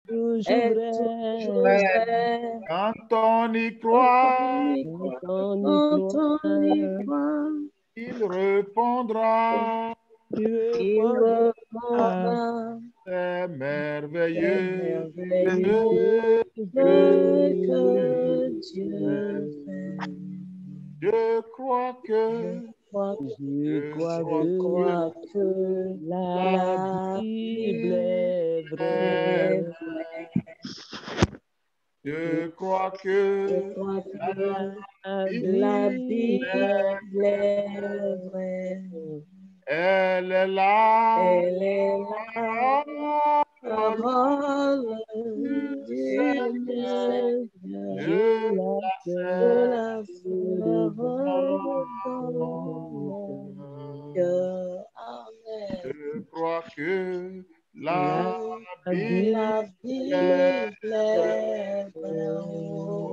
toujours vrai. Quand on y croit, Quand on y croit, il répondra. il répondra. C'est C'est merveilleux merveilleux ce que Dieu fait. Je crois que, Je je crois crois que que la Bible est est vraie. Je crois Je que crois que la la Bible est Bible est vraie. Elle est là, Elle est la parole parole du du Seigneur. Seigneur. Je la Je sais la dans ferai dans mon mon cœur. cœur. Amen. Je crois que la La Bible est Bible vraie. est vraie.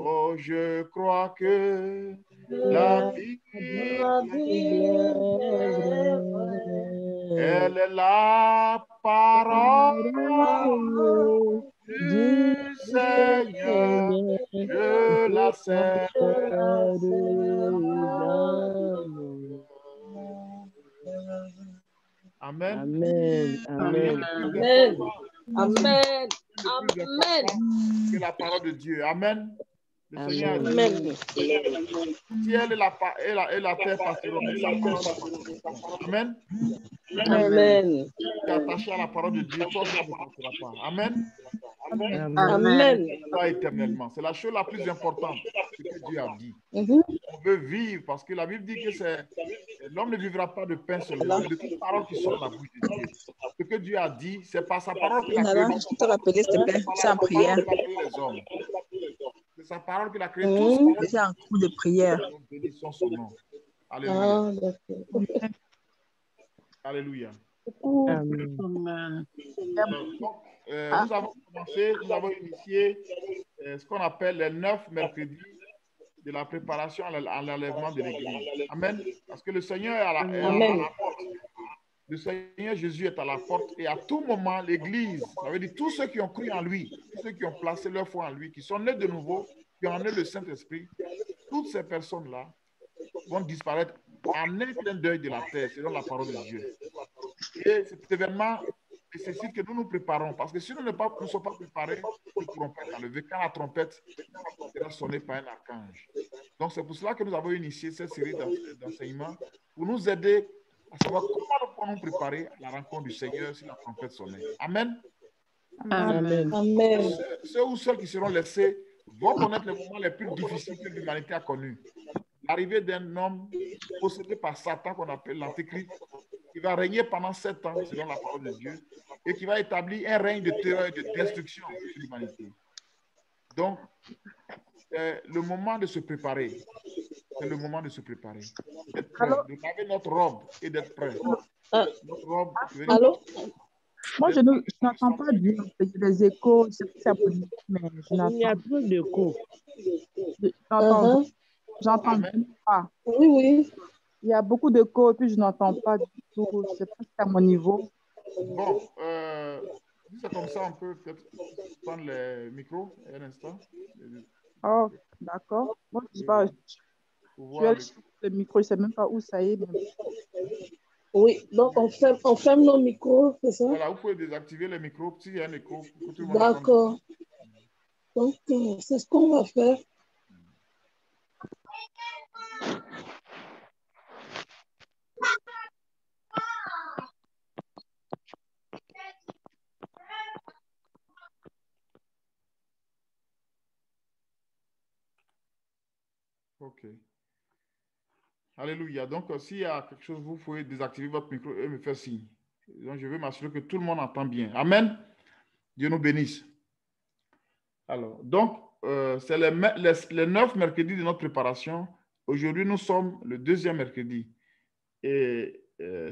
Oh, je crois que la La Bible Bible est vraie. elle est la parole Parole du du Seigneur. Seigneur, Je la sais je la dans dans mon mon cœur. Amen. Amen, Rien amen. de plus Amen, important, amen, rien de plus amen, important que la parole de Dieu. Amen. Le Seigneur a dit, amen. le ciel et la terre passeront, mais sa parole ne passera pas. Amen. Amen. Tu es attaché à la parole de Dieu, toi aussi tu ne passeras pas. Amen. Amen. Pas éternellement. C'est la chose la plus importante, ce que Dieu a dit. Mhm. On veut vivre parce que la Bible dit que l'homme ne vivra pas de pain seulement, mais de toute parole qui sort de la bouche de Dieu. Ce que Dieu a dit, c'est par sa parole qu'il a créé Nana, les je peux te rappeler, s'il te hommes. plaît, C'est par je suis en sa parole prière. qu'il a créé les hommes. C'est sa parole qu'il a créé tout ce Mhm. Je suis en cours de prière. nous bénissons son nom. Alléluia. Ah, d'accord. Alléluia. Amen. Donc, nous avons initié ce qu'on appelle les 9 mercredis de la préparation à l'enlèvement de l'Église. Amen. Parce que le Seigneur est à Amen. la porte. Le Seigneur Jésus est à la porte et à tout moment, l'Église, ça veut dire tous ceux qui ont cru en lui, tous ceux qui ont placé leur foi en lui, qui sont nés de nouveau, qui ont né le Saint-Esprit, toutes ces personnes-là vont disparaître en un clin d'œil de la terre, selon la parole de Dieu. Et cet événement nécessite que nous nous préparons, parce que si nous ne sommes pas préparés, nous ne pourrons pas être enlevés quand la trompette sera sonnée par un archange. Donc c'est pour cela que nous avons initié cette série d'enseignements pour nous aider à savoir comment nous pouvons nous préparer à la rencontre du Seigneur si la trompette sonnait. Amen. Amen. Ceux ou ceux qui seront laissés vont connaître les moments les plus difficiles que l'humanité a connus. L'arrivée d'un homme possédé par Satan, qu'on appelle l'Antéchrist, qui va régner pendant 7 ans, selon la parole de Dieu, et qui va établir un règne de terreur et de destruction sur l'humanité. Donc, c'est le moment de se préparer. C'est le moment de se préparer. D'être prêt, de laver notre robe et d'être prêt. Ah, Notre robe, allô? Moi, je n'entends pas bien. Il y a des échos, c'est pour ça que mais je Il y a n'entends trop de coups. j'entends- j'entends Amen. pas. Oui, oui. Il y a beaucoup d'échos et puis je n'entends pas du tout. Je ne sais pas si c'est à mon niveau. Bon, si c'est comme ça, on peut peut-être prendre les micros un instant. Oh, d'accord. Moi, je sais pas. Pour Je vais voir aller chercher le micro, je ne sais même pas où ça est. Mais... Oui, donc on ferme nos micros, c'est ça? Voilà, vous pouvez désactiver les micros s'il y a un écho pour que tout le monde entende. D'accord. Donc, c'est ce qu'on va faire. OK. Alléluia. Donc, s'il y a quelque chose, vous pouvez désactiver votre micro et me faire signe. Donc, je veux m'assurer que tout le monde entend bien. Amen. Dieu nous bénisse. Alors, donc, c'est les 9 mercredis de notre préparation. Aujourd'hui, nous sommes le 2e mercredi. Et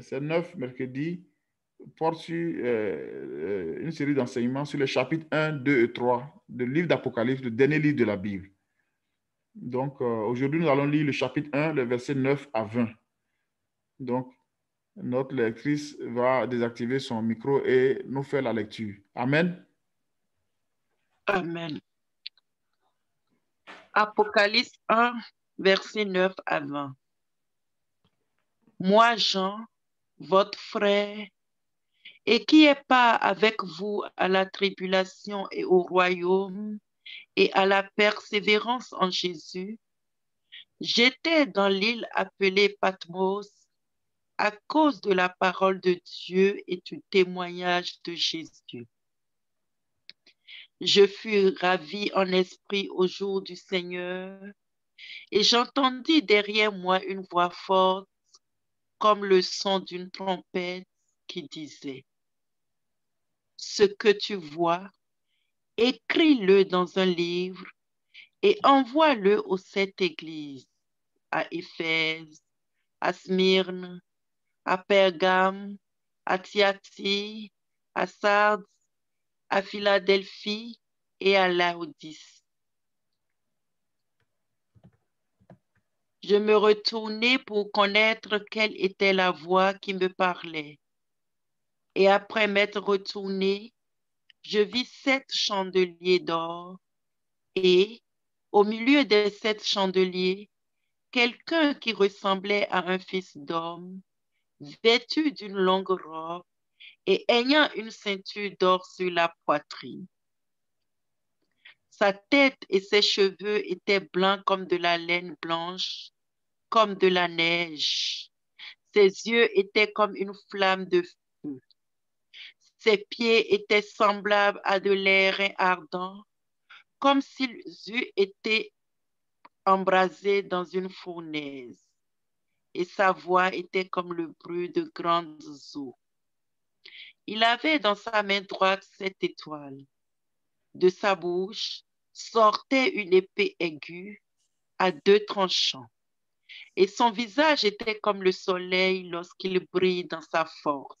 ces 9 mercredis portent sur une série d'enseignements sur les chapitres 1, 2 et 3 du livre d'Apocalypse, le dernier livre de la Bible. Donc, aujourd'hui, nous allons lire le chapitre 1, le verset 9 à 20. Donc, notre lectrice va désactiver son micro et nous faire la lecture. Amen. Amen. Apocalypse 1, verset 9 à 20. Moi, Jean, votre frère, et qui est pas avec vous à la tribulation et au royaume et à la persévérance en Jésus, j'étais dans l'île appelée Patmos à cause de la parole de Dieu et du témoignage de Jésus. Je fus ravi en esprit au jour du Seigneur, et j'entendis derrière moi une voix forte comme le son d'une trompette qui disait, « Ce que tu vois, écris-le dans un livre et envoie-le aux 7 églises, à Éphèse, à Smyrne, à Pergame, à Thyatire, à Sardes, à Philadelphie et à Laodice. » Je me retournai pour connaître quelle était la voix qui me parlait. Et après m'être retourné, je vis 7 chandeliers d'or et, au milieu des 7 chandeliers, quelqu'un qui ressemblait à un fils d'homme, vêtu d'une longue robe et ayant une ceinture d'or sur la poitrine. Sa tête et ses cheveux étaient blancs comme de la laine blanche, comme de la neige. Ses yeux étaient comme une flamme de feu. Ses pieds étaient semblables à de l'airain ardent, comme s'ils eussent été embrasés dans une fournaise. Et sa voix était comme le bruit de grandes eaux. Il avait dans sa main droite 7 étoiles. De sa bouche sortait une épée aiguë à 2 tranchants. Et son visage était comme le soleil lorsqu'il brille dans sa force.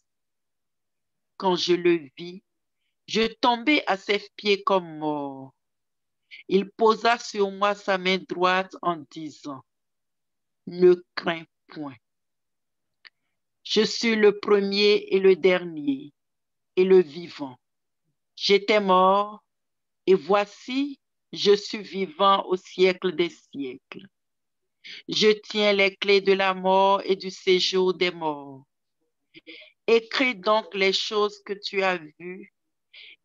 Quand je le vis, je tombai à ses pieds comme mort. Il posa sur moi sa main droite en disant, « Ne crains point. Je suis le premier et le dernier et le vivant. J'étais mort et voici, je suis vivant au siècle des siècles. Je tiens les clés de la mort et du séjour des morts. Écris donc les choses que tu as vues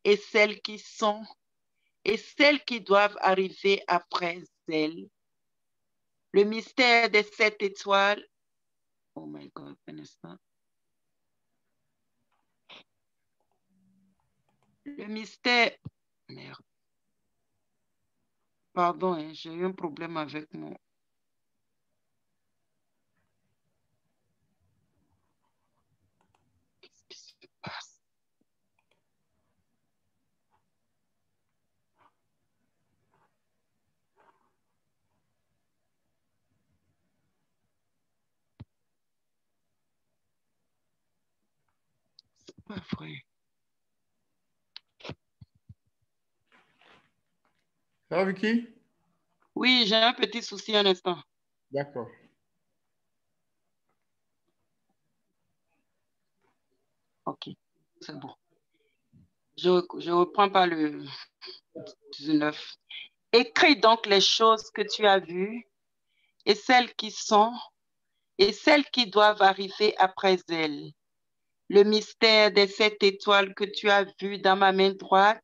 et celles qui sont et celles qui doivent arriver après elles. Le mystère des 7 étoiles. » Oh my God, un instant. Le mystère. Merde. Pardon, hein, j'ai eu un problème avec mon. Qu'est-ce qui se passe? C'est pas vrai. Ça va, Vicky? Oui, j'ai un petit souci un instant. D'accord. Ok, c'est bon. Je reprends par le 19. Écris donc les choses que tu as vues et celles qui sont et celles qui doivent arriver après elles. Le mystère des 7 étoiles que tu as vues dans ma main droite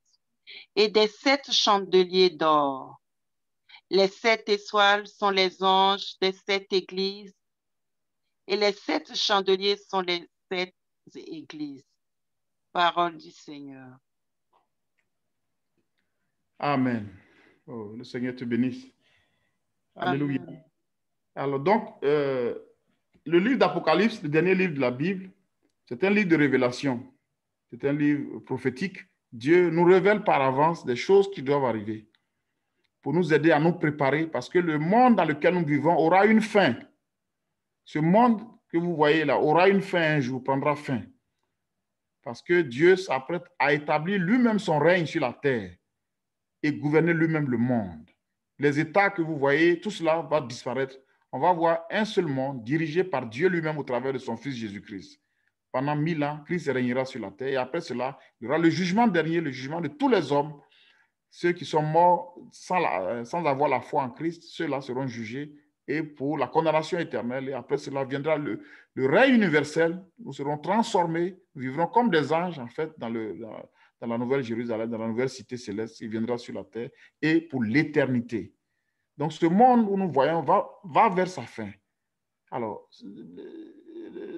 et des 7 chandeliers d'or. Les 7 étoiles sont les anges des 7 églises et les 7 chandeliers sont les 7 églises. Parole du Seigneur. Amen. Oh, le Seigneur te bénisse. Alléluia. Amen. Alors donc, le livre d'Apocalypse, le dernier livre de la Bible, c'est un livre de révélation. C'est un livre prophétique. Dieu nous révèle par avance des choses qui doivent arriver pour nous aider à nous préparer parce que le monde dans lequel nous vivons aura une fin. Ce monde que vous voyez là aura une fin un jour, prendra fin. Parce que Dieu s'apprête à établir lui-même son règne sur la terre et gouverner lui-même le monde. Les États que vous voyez, tout cela va disparaître. On va voir un seul monde dirigé par Dieu lui-même au travers de son Fils Jésus-Christ. Pendant 1000 ans, Christ régnera sur la terre et après cela, il y aura le jugement dernier, le jugement de tous les hommes. ceux qui sont morts sans avoir la foi en Christ, ceux-là seront jugés et pour la condamnation éternelle. Et après cela viendra le règne universel. Nous serons transformés, nous vivrons comme des anges, en fait, dans la nouvelle Jérusalem, dans la nouvelle cité céleste qui viendra sur la terre et pour l'éternité. Donc, ce monde où nous voyons va vers sa fin. Alors,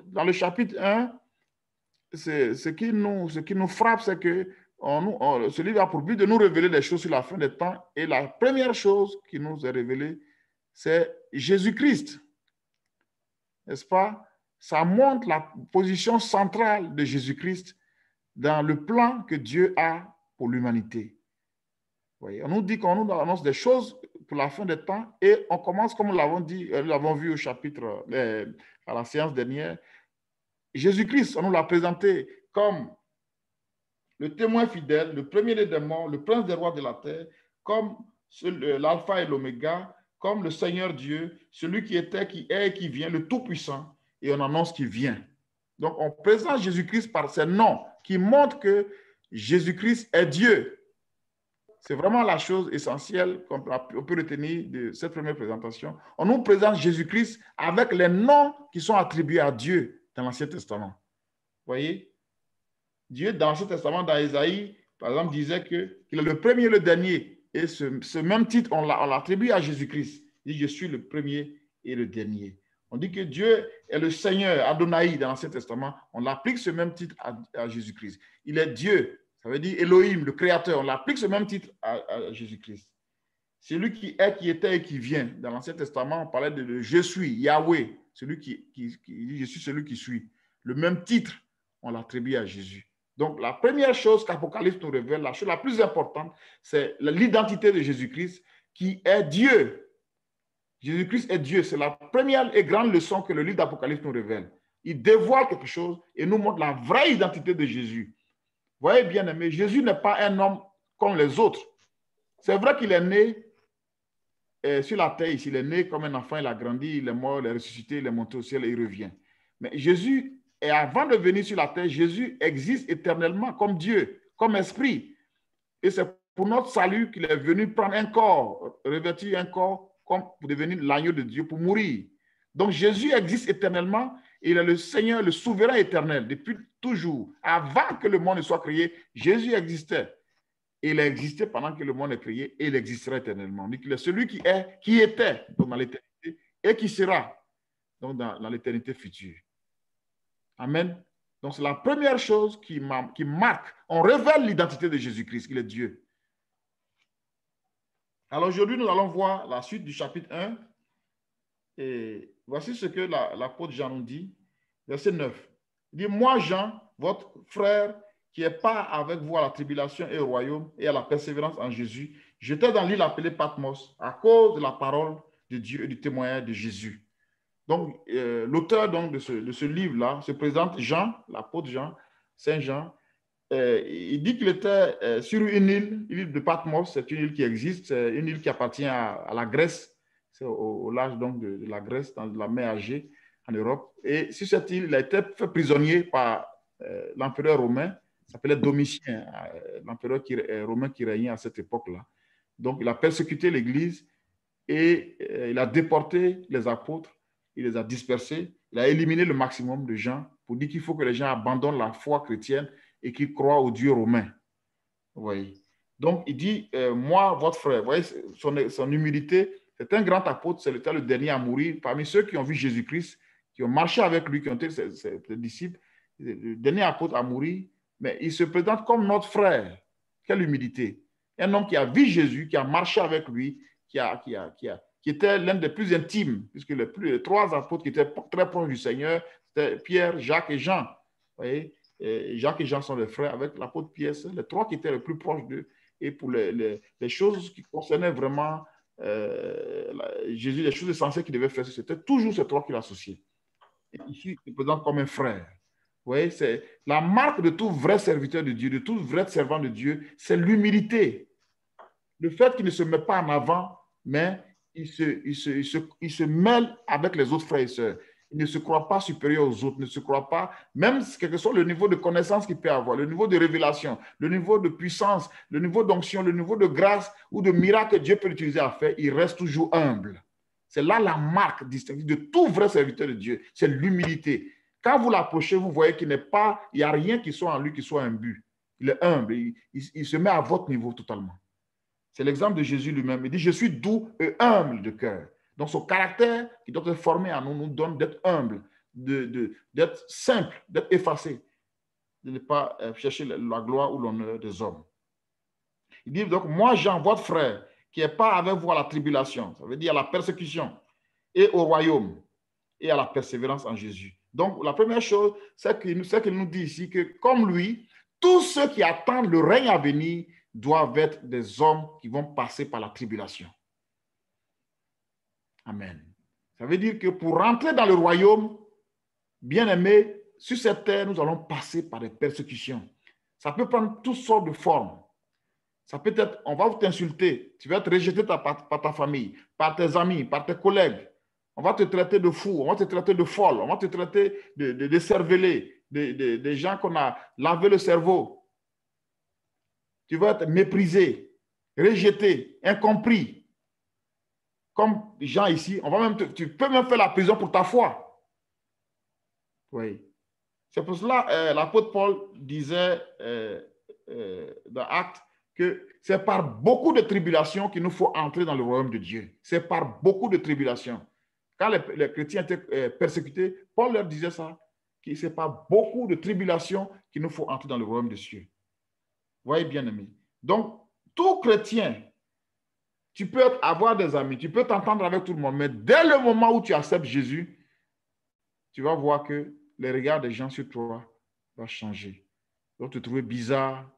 dans le chapitre 1, ce qui nous frappe, c'est que ce livre a pour but de nous révéler des choses sur la fin des temps. Et la première chose qui nous est révélée, c'est Jésus-Christ. N'est-ce pas? Ça montre la position centrale de Jésus-Christ dans le plan que Dieu a pour l'humanité. On nous dit qu'on nous annonce des choses pour la fin des temps et on commence, comme nous l'avons dit, nous l'avons vu au chapitre, à la séance dernière, Jésus-Christ, on nous l'a présenté comme le témoin fidèle, le premier des morts, le prince des rois de la terre, comme l'alpha et l'oméga, comme le Seigneur Dieu, celui qui était, qui est et qui vient, le Tout-Puissant, et on annonce qu'il vient. Donc, on présente Jésus-Christ par ses noms qui montrent que Jésus-Christ est Dieu. C'est vraiment la chose essentielle qu'on peut retenir de cette première présentation. On nous présente Jésus-Christ avec les noms qui sont attribués à Dieu dans l'Ancien Testament. Vous voyez? Dieu, dans l'Ancien Testament, dans Ésaïe, par exemple, disait qu'il est le premier et le dernier. Et ce même titre, on l'attribue à Jésus-Christ. Il dit, je suis le premier et le dernier. On dit que Dieu est le Seigneur, Adonai, dans l'Ancien Testament. On applique ce même titre à Jésus-Christ. Il est Dieu, ça veut dire Elohim, le Créateur. On applique ce même titre à Jésus-Christ. C'est lui qui est, qui était et qui vient. Dans l'Ancien Testament, on parlait de je suis, Yahweh, celui qui dit je suis celui qui suis. Le même titre, on l'attribue à Jésus. Donc, la première chose qu'Apocalypse nous révèle, la chose la plus importante, c'est l'identité de Jésus-Christ qui est Dieu. Jésus-Christ est Dieu. C'est la première et grande leçon que le livre d'Apocalypse nous révèle. Il dévoile quelque chose et nous montre la vraie identité de Jésus. Vous voyez, bien aimé, Jésus n'est pas un homme comme les autres. C'est vrai qu'il est né sur la terre, il est né comme un enfant, il a grandi, il est mort, il est ressuscité, il est monté au ciel et il revient. Mais Jésus, et avant de venir sur la terre, Jésus existe éternellement comme Dieu, comme esprit. Et c'est pour notre salut qu'il est venu prendre un corps, revêtir un corps comme pour devenir l'agneau de Dieu, pour mourir. Donc Jésus existe éternellement, et il est le Seigneur, le souverain éternel, depuis toujours. Avant que le monde ne soit créé, Jésus existait. Et il a existé pendant que le monde est créé, et il existera éternellement. Donc il est celui qui est, qui était donc dans l'éternité, et qui sera donc dans l'éternité future. Amen. Donc, c'est la première chose qui marque. On révèle l'identité de Jésus-Christ, qu'il est Dieu. Alors, aujourd'hui, nous allons voir la suite du chapitre 1. Et voici ce que l'apôtre Jean nous dit. Verset 9. Il dit, moi, Jean, votre frère, qui est part avec vous à la tribulation et au royaume et à la persévérance en Jésus, j'étais dans l'île appelée Patmos à cause de la parole de Dieu et du témoignage de Jésus. Donc, l'auteur de ce livre-là se présente Jean, l'apôtre Jean, Saint Jean. Il dit qu'il était sur une île de Patmos. C'est une île qui existe, c'est une île qui appartient à la Grèce. C'est au large donc de la Grèce, dans la mer Égée, en Europe. Et sur cette île, il a été fait prisonnier par l'empereur romain, il s'appelait Domitien, l'empereur romain qui régnait à cette époque-là. Donc, il a persécuté l'Église et il a déporté les apôtres. Il les a dispersés, il a éliminé le maximum de gens pour dire qu'il faut que les gens abandonnent la foi chrétienne et qu'ils croient au Dieu romain. Vous voyez. Donc, il dit, moi, votre frère, vous voyez, son humilité, c'est un grand apôtre, c'est le dernier à mourir. Parmi ceux qui ont vu Jésus-Christ, qui ont marché avec lui, qui ont été ses disciples, le dernier apôtre à mourir, mais il se présente comme notre frère. Quelle humilité. Un homme qui a vu Jésus, qui a marché avec lui, qui était l'un des plus intimes, puisque les trois apôtres qui étaient très proches du Seigneur, c'était Pierre, Jacques et Jean. Vous voyez, et Jacques et Jean sont des frères, avec l'apôtre Pierre, c'est les trois qui étaient les plus proches d'eux. Et pour les choses qui concernaient vraiment Jésus, les choses essentielles qu'il devait faire, c'était toujours ces trois qui l'associaient. Ici, il se présente comme un frère. Vous voyez, c'est la marque de tout vrai serviteur de Dieu, de tout vrai servant de Dieu, c'est l'humilité. Le fait qu'il ne se met pas en avant, mais il se mêle avec les autres frères et sœurs. Il ne se croit pas supérieur aux autres, ne se croit pas, même quel que soit le niveau de connaissance qu'il peut avoir, le niveau de révélation, le niveau de puissance, le niveau d'onction, le niveau de grâce ou de miracle que Dieu peut utiliser à faire, il reste toujours humble. C'est là la marque distinctive de tout vrai serviteur de Dieu, c'est l'humilité. Quand vous l'approchez, vous voyez qu'il n'y a rien qui soit en lui qui soit un but. Il est humble, il se met à votre niveau totalement. C'est l'exemple de Jésus lui-même. Il dit, je suis doux et humble de cœur. Donc, son caractère qui doit être formé en nous, nous donne d'être humble, d'être simple, d'être effacé, de ne pas chercher la gloire ou l'honneur des hommes. Il dit donc, moi, Jean, votre frère, qui n'est pas avec vous à la tribulation, ça veut dire à la persécution, et au royaume, et à la persévérance en Jésus. Donc, la première chose, c'est qu'il nous dit ici que, comme lui, tous ceux qui attendent le règne à venir doivent être des hommes qui vont passer par la tribulation. Amen. Ça veut dire que pour rentrer dans le royaume, bien aimé, sur cette terre, nous allons passer par des persécutions. Ça peut prendre toutes sortes de formes. Ça peut être, on va t'insulter, tu vas être rejeté par ta famille, par tes amis, par tes collègues. On va te traiter de fou, on va te traiter de folle, on va te traiter de cervelé, des gens qu'on a lavé le cerveau. Tu vas être méprisé, rejeté, incompris. Comme les gens ici, tu peux même faire la prison pour ta foi. Oui. C'est pour cela l'apôtre Paul disait dans Actes que c'est par beaucoup de tribulations qu'il nous faut entrer dans le royaume de Dieu. C'est par beaucoup de tribulations. Quand les chrétiens étaient persécutés, Paul leur disait ça, que c'est par beaucoup de tribulations qu'il nous faut entrer dans le royaume de Dieu. Voyez bien aimé. Donc, tout chrétien, tu peux avoir des amis, tu peux t'entendre avec tout le monde, mais dès le moment où tu acceptes Jésus, tu vas voir que les regards des gens sur toi vont changer. Ils vont te trouver bizarre.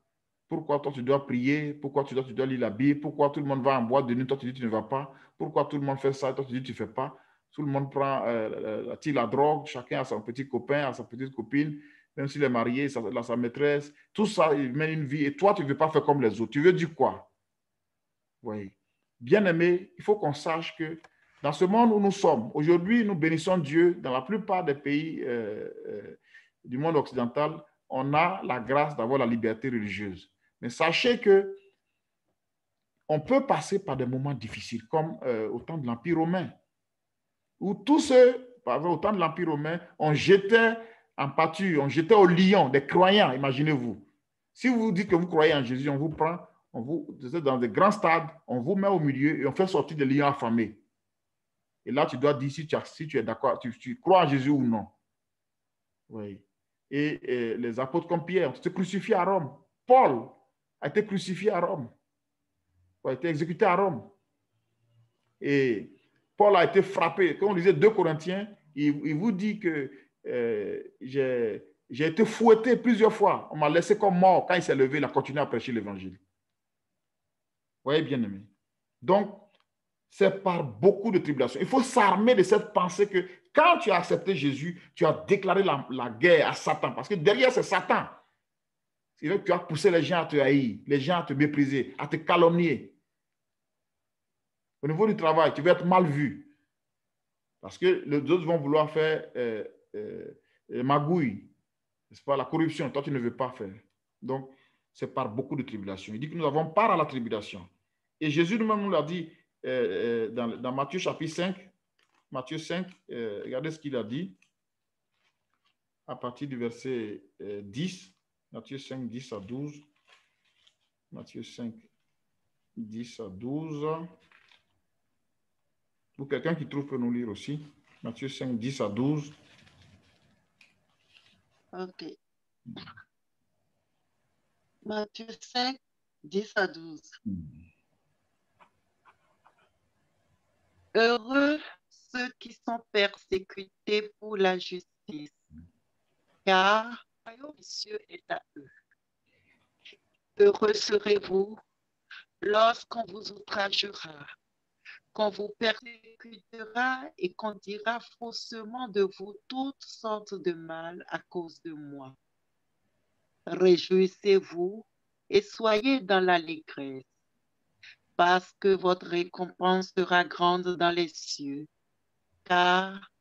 Pourquoi toi tu dois prier? Pourquoi tu dois lire la Bible? Pourquoi tout le monde va en boîte de nuit? Toi tu dis tu ne vas pas. Pourquoi tout le monde fait ça? Toi tu dis tu ne fais pas. Tout le monde prend la drogue. Chacun a son petit copain, a sa petite copine. Même s'il est marié, sa maîtresse. Tout ça, il mène une vie. Et toi, tu ne veux pas faire comme les autres. Tu veux dire quoi? Oui. Bien aimé, il faut qu'on sache que dans ce monde où nous sommes, aujourd'hui, nous bénissons Dieu. Dans la plupart des pays du monde occidental, on a la grâce d'avoir la liberté religieuse. Mais sachez que on peut passer par des moments difficiles, comme au temps de l'Empire romain, où tous ceux, par exemple, au temps de l'Empire romain, on jetait en pâture, on jetait au lion des croyants, imaginez-vous. Si vous dites que vous croyez en Jésus, on vous prend, vous êtes dans des grands stades, on vous met au milieu et on fait sortir des lions affamés. Et là, tu dois dire si tu es d'accord, tu crois en Jésus ou non. Oui. Et les apôtres comme Pierre ont été crucifiés à Rome. Paul a été crucifié à Rome. Il a été exécuté à Rome. Et Paul a été frappé. Comme on disait 2 Corinthiens, il vous dit que j'ai été fouetté plusieurs fois. On m'a laissé comme mort. Quand il s'est levé, il a continué à prêcher l'évangile. Vous voyez, bien aimé. Donc, c'est par beaucoup de tribulations. Il faut s'armer de cette pensée que quand tu as accepté Jésus, tu as déclaré la guerre à Satan. Parce que derrière, c'est Satan. C'est vrai que tu as poussé les gens à te haïr, les gens à te mépriser, à te calomnier. Au niveau du travail, tu vas être mal vu. Parce que les autres vont vouloir faire magouille. C'est pas la corruption. Toi, tu ne veux pas faire. Donc, c'est par beaucoup de tribulations. Il dit que nous avons part à la tribulation. Et Jésus lui-même nous l'a dit dans Matthieu chapitre 5. Matthieu 5, regardez ce qu'il a dit à partir du verset 10. Matthieu 5, 10 à 12. Matthieu 5, 10 à 12. Pour quelqu'un qui trouve peut nous lire aussi. Matthieu 5, 10 à 12. Ok. Matthieu 5, 10 à 12. Heureux ceux qui sont persécutés pour la justice, car le royaume des cieux est à eux. Heureux serez-vous lorsqu'on vous outragera, qu'on vous persécutera et qu'on dira faussement de vous toutes sortes de mal à cause de moi. Réjouissez-vous et soyez dans l'allégresse, parce que votre récompense sera grande dans les cieux, car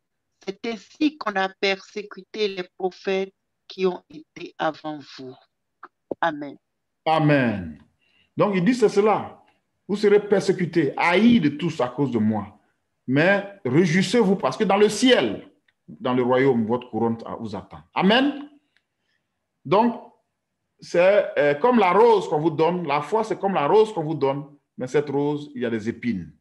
C'est ainsi qu'on a persécuté les prophètes qui ont été avant vous. Amen. Amen. Donc, il dit c'est cela. Vous serez persécutés, haïs de tous à cause de moi. Mais réjouissez-vous parce que dans le ciel, dans le royaume, votre couronne vous attend. Amen. Donc, c'est comme la rose qu'on vous donne. La foi, c'est comme la rose qu'on vous donne. Mais cette rose, il y a des épines.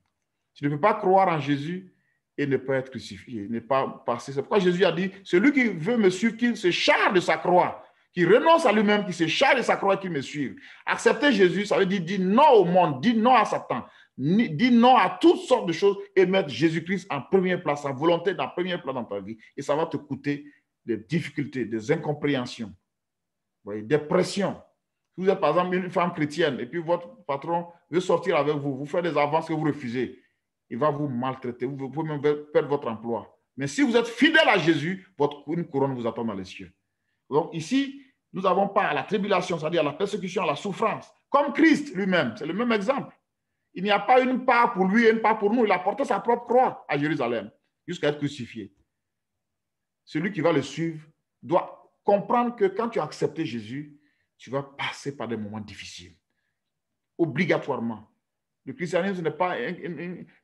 Tu ne peux pas croire en Jésus et ne pas être crucifié, ne pas passer. C'est pourquoi Jésus a dit, celui qui veut me suivre, qu'il se charge de sa croix, qui renonce à lui-même, qui se charge de sa croix, qu'il me suive. Accepter Jésus, ça veut dire non au monde, dire non à Satan, dire non à toutes sortes de choses et mettre Jésus-Christ en première place, sa volonté en première place dans ta vie. Et ça va te coûter des difficultés, des incompréhensions, des pressions. Si vous êtes par exemple une femme chrétienne et puis votre patron veut sortir avec vous, vous faites des avances que vous refusez, il va vous maltraiter, vous pouvez même perdre votre emploi. Mais si vous êtes fidèle à Jésus, une couronne vous attend dans les cieux. Donc ici, nous n'avons pas la tribulation, c'est-à-dire la persécution, la souffrance, comme Christ lui-même, c'est le même exemple. Il n'y a pas une part pour lui et une part pour nous. Il a porté sa propre croix à Jérusalem jusqu'à être crucifié. Celui qui va le suivre doit comprendre que quand tu as accepté Jésus, tu vas passer par des moments difficiles, obligatoirement. Le christianisme n'est pas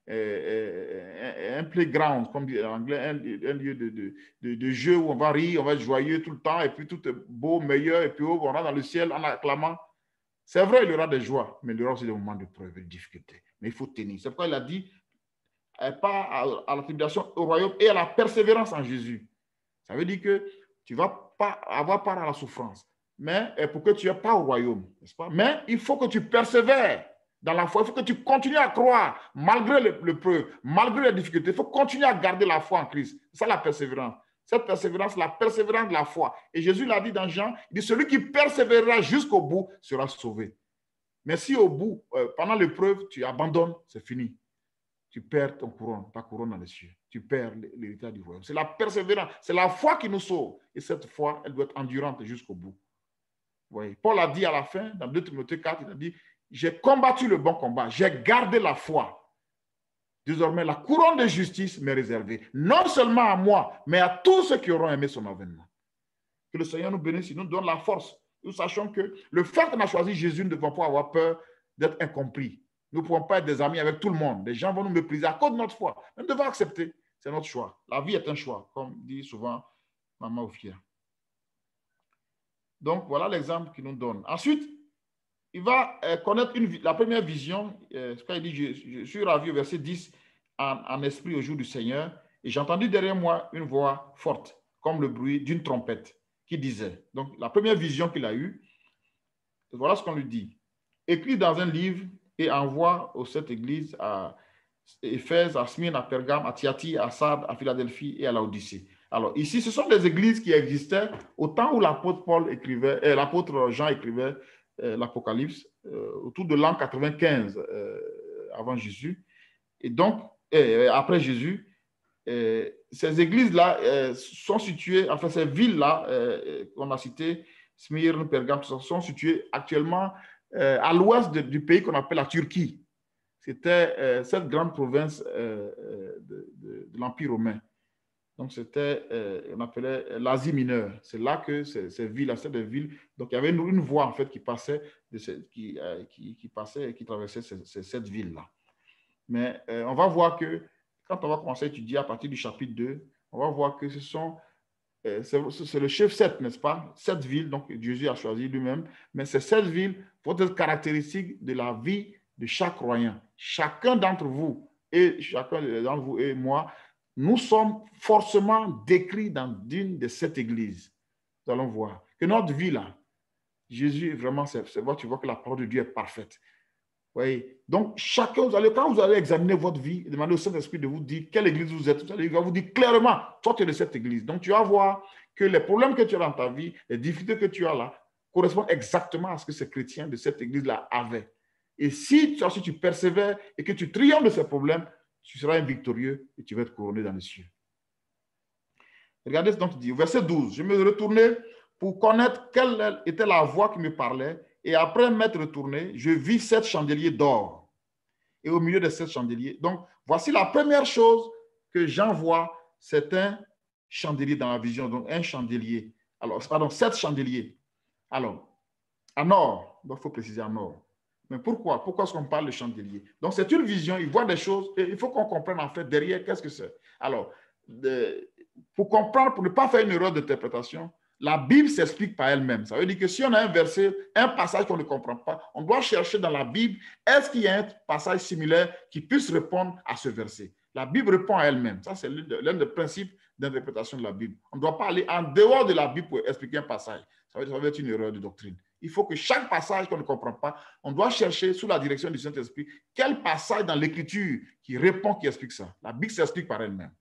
un playground, comme dit en anglais, un lieu de jeu où on va rire, on va être joyeux tout le temps, et puis tout est beau, meilleur, et puis on va dans le ciel en acclamant. C'est vrai, il y aura des joies, mais il y aura aussi des moments de preuve et de difficulté. Mais il faut tenir. C'est pourquoi il a dit, pas à la tribulation, au royaume et à la persévérance en Jésus. Ça veut dire que tu ne vas pas avoir part à la souffrance, mais pour que tu n'aies pas au royaume, n'est-ce pas? Mais il faut que tu persévères dans la foi, il faut que tu continues à croire, malgré le preuve, malgré les difficultés. Il faut continuer à garder la foi en Christ. C'est ça la persévérance. Cette persévérance, la persévérance de la foi. Et Jésus l'a dit dans Jean, il dit, celui qui persévérera jusqu'au bout sera sauvé. Mais si au bout, pendant l'épreuve, tu abandonnes, c'est fini. Tu perds ta couronne dans les cieux. Tu perds l'héritage du royaume. C'est la persévérance, c'est la foi qui nous sauve. Et cette foi, elle doit être endurante jusqu'au bout. Vous voyez, Paul a dit à la fin, dans 2 Timothée 4, il a dit, j'ai combattu le bon combat, j'ai gardé la foi. Désormais, la couronne de justice m'est réservée, non seulement à moi, mais à tous ceux qui auront aimé son avènement. Que le Seigneur nous bénisse, nous donne la force. Nous sachons que le fait qu'on a choisi Jésus, nous ne devons pas avoir peur d'être incompris. Nous ne pouvons pas être des amis avec tout le monde. Les gens vont nous mépriser à cause de notre foi. Nous devons accepter. C'est notre choix. La vie est un choix, comme dit souvent Maman Oufia. Donc, voilà l'exemple qu'il nous donne. Ensuite, il va connaître la première vision. Quand il dit, je suis ravi au verset 10, en esprit au jour du Seigneur, et j'ai entendu derrière moi une voix forte, comme le bruit d'une trompette, qui disait. Donc, la première vision qu'il a eue, voilà ce qu'on lui dit. Écrit dans un livre et envoie aux 7 églises à Éphèse, à Smyrne, à Pergame, à Thyatire, à Sardes, à Philadelphie et à Laodicée. Alors, ici, ce sont des églises qui existaient au temps où l'apôtre l'apôtre Jean écrivait l'Apocalypse, autour de l'an 95 avant Jésus. Et donc, après Jésus, ces églises-là sont situées, enfin ces villes-là qu'on a citées, Smyrne, Pergame, sont situées actuellement à l'ouest du pays qu'on appelle la Turquie. C'était cette grande province de l'Empire romain. Donc, c'était, on appelait l'Asie mineure. C'est là que ces villes, c'était des villes. Donc, il y avait une voie, en fait, qui passait, qui traversait cette ville-là. Mais on va voir que, quand on va commencer à étudier à partir du chapitre 2, on va voir que c'est le chef 7, n'est-ce pas? 7 villes, donc Jésus a choisi lui-même. Mais ces 7 villes vont être caractéristiques de la vie de chaque croyant. Chacun d'entre vous et moi, nous sommes forcément décrits dans une de 7 églises. Nous allons voir que notre vie là, Jésus, vraiment, tu vois que la parole de Dieu est parfaite. Oui. Donc, chacun, quand vous allez examiner votre vie, demandez au Saint-Esprit de vous dire quelle église vous êtes, il va vous dire clairement, toi tu es de cette église. Donc, tu vas voir que les problèmes que tu as dans ta vie, les difficultés que tu as là, correspondent exactement à ce que ces chrétiens de cette église-là avaient. Et si tu persévères et que tu triomphes de ces problèmes, tu seras un victorieux et tu vas être couronné dans les cieux. Regardez ce dont il dit. Au verset 12, je me retournais pour connaître quelle était la voix qui me parlait. Et après m'être retourné, je vis 7 chandeliers d'or. Et au milieu de 7 chandeliers. Donc, voici la première chose que Jean voit, c'est un chandelier dans la vision, donc un chandelier. Alors, pardon, 7 chandeliers. Alors, en or, donc il faut préciser en or. Mais pourquoi? Pourquoi est-ce qu'on parle de chandelier? Donc, c'est une vision, il voit des choses et il faut qu'on comprenne en fait derrière qu'est-ce que c'est. Alors, pour comprendre, pour ne pas faire une erreur d'interprétation, la Bible s'explique par elle-même. Ça veut dire que si on a un verset, un passage qu'on ne comprend pas, on doit chercher dans la Bible, est-ce qu'il y a un passage similaire qui puisse répondre à ce verset? La Bible répond à elle-même. Ça, c'est l'un des principes d'interprétation de la Bible. On ne doit pas aller en dehors de la Bible pour expliquer un passage. Ça va être une erreur de doctrine. Il faut que chaque passage qu'on ne comprend pas, on doit chercher sous la direction du Saint-Esprit quel passage dans l'Écriture qui répond, qui explique ça. La Bible s'explique par elle-même.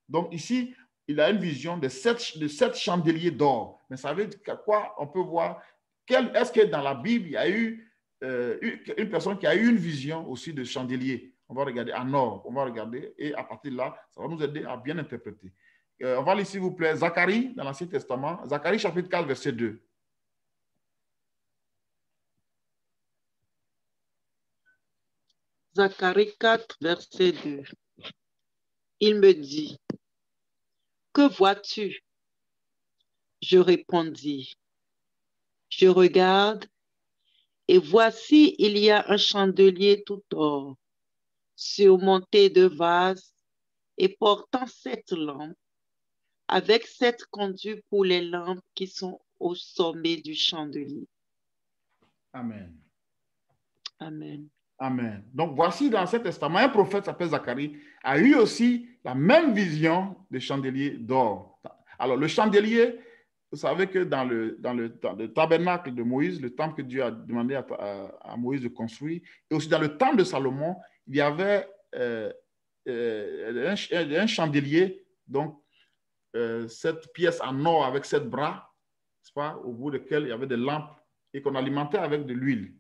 Donc ici, il a une vision de 7 chandeliers d'or. Mais ça veut dire quoi? On peut voir, est-ce que dans la Bible, il y a eu une personne qui a eu une vision aussi de chandelier? On va regarder en or, on va regarder, et à partir de là, ça va nous aider à bien interpréter. On va lire, s'il vous plaît, Zacharie, dans l'Ancien Testament, Zacharie chapitre 4, verset 2. Zacharie 4, verset 2. Il me dit, que vois-tu? Je répondis, je regarde, et voici, il y a un chandelier tout or, surmonté de vases et portant 7 lampes, avec 7 conduits pour les lampes qui sont au sommet du chandelier. Amen. Amen. Amen. Donc, voici dans l'Ancien Testament, un prophète s'appelle Zacharie, a eu aussi la même vision de chandelier d'or. Alors, le chandelier, vous savez que dans le tabernacle de Moïse, le temple que Dieu a demandé à Moïse de construire, et aussi dans le temple de Salomon, il y avait un chandelier, donc cette pièce en or avec 7 bras, n'est-ce pas, au bout desquels il y avait des lampes et qu'on alimentait avec de l'huile.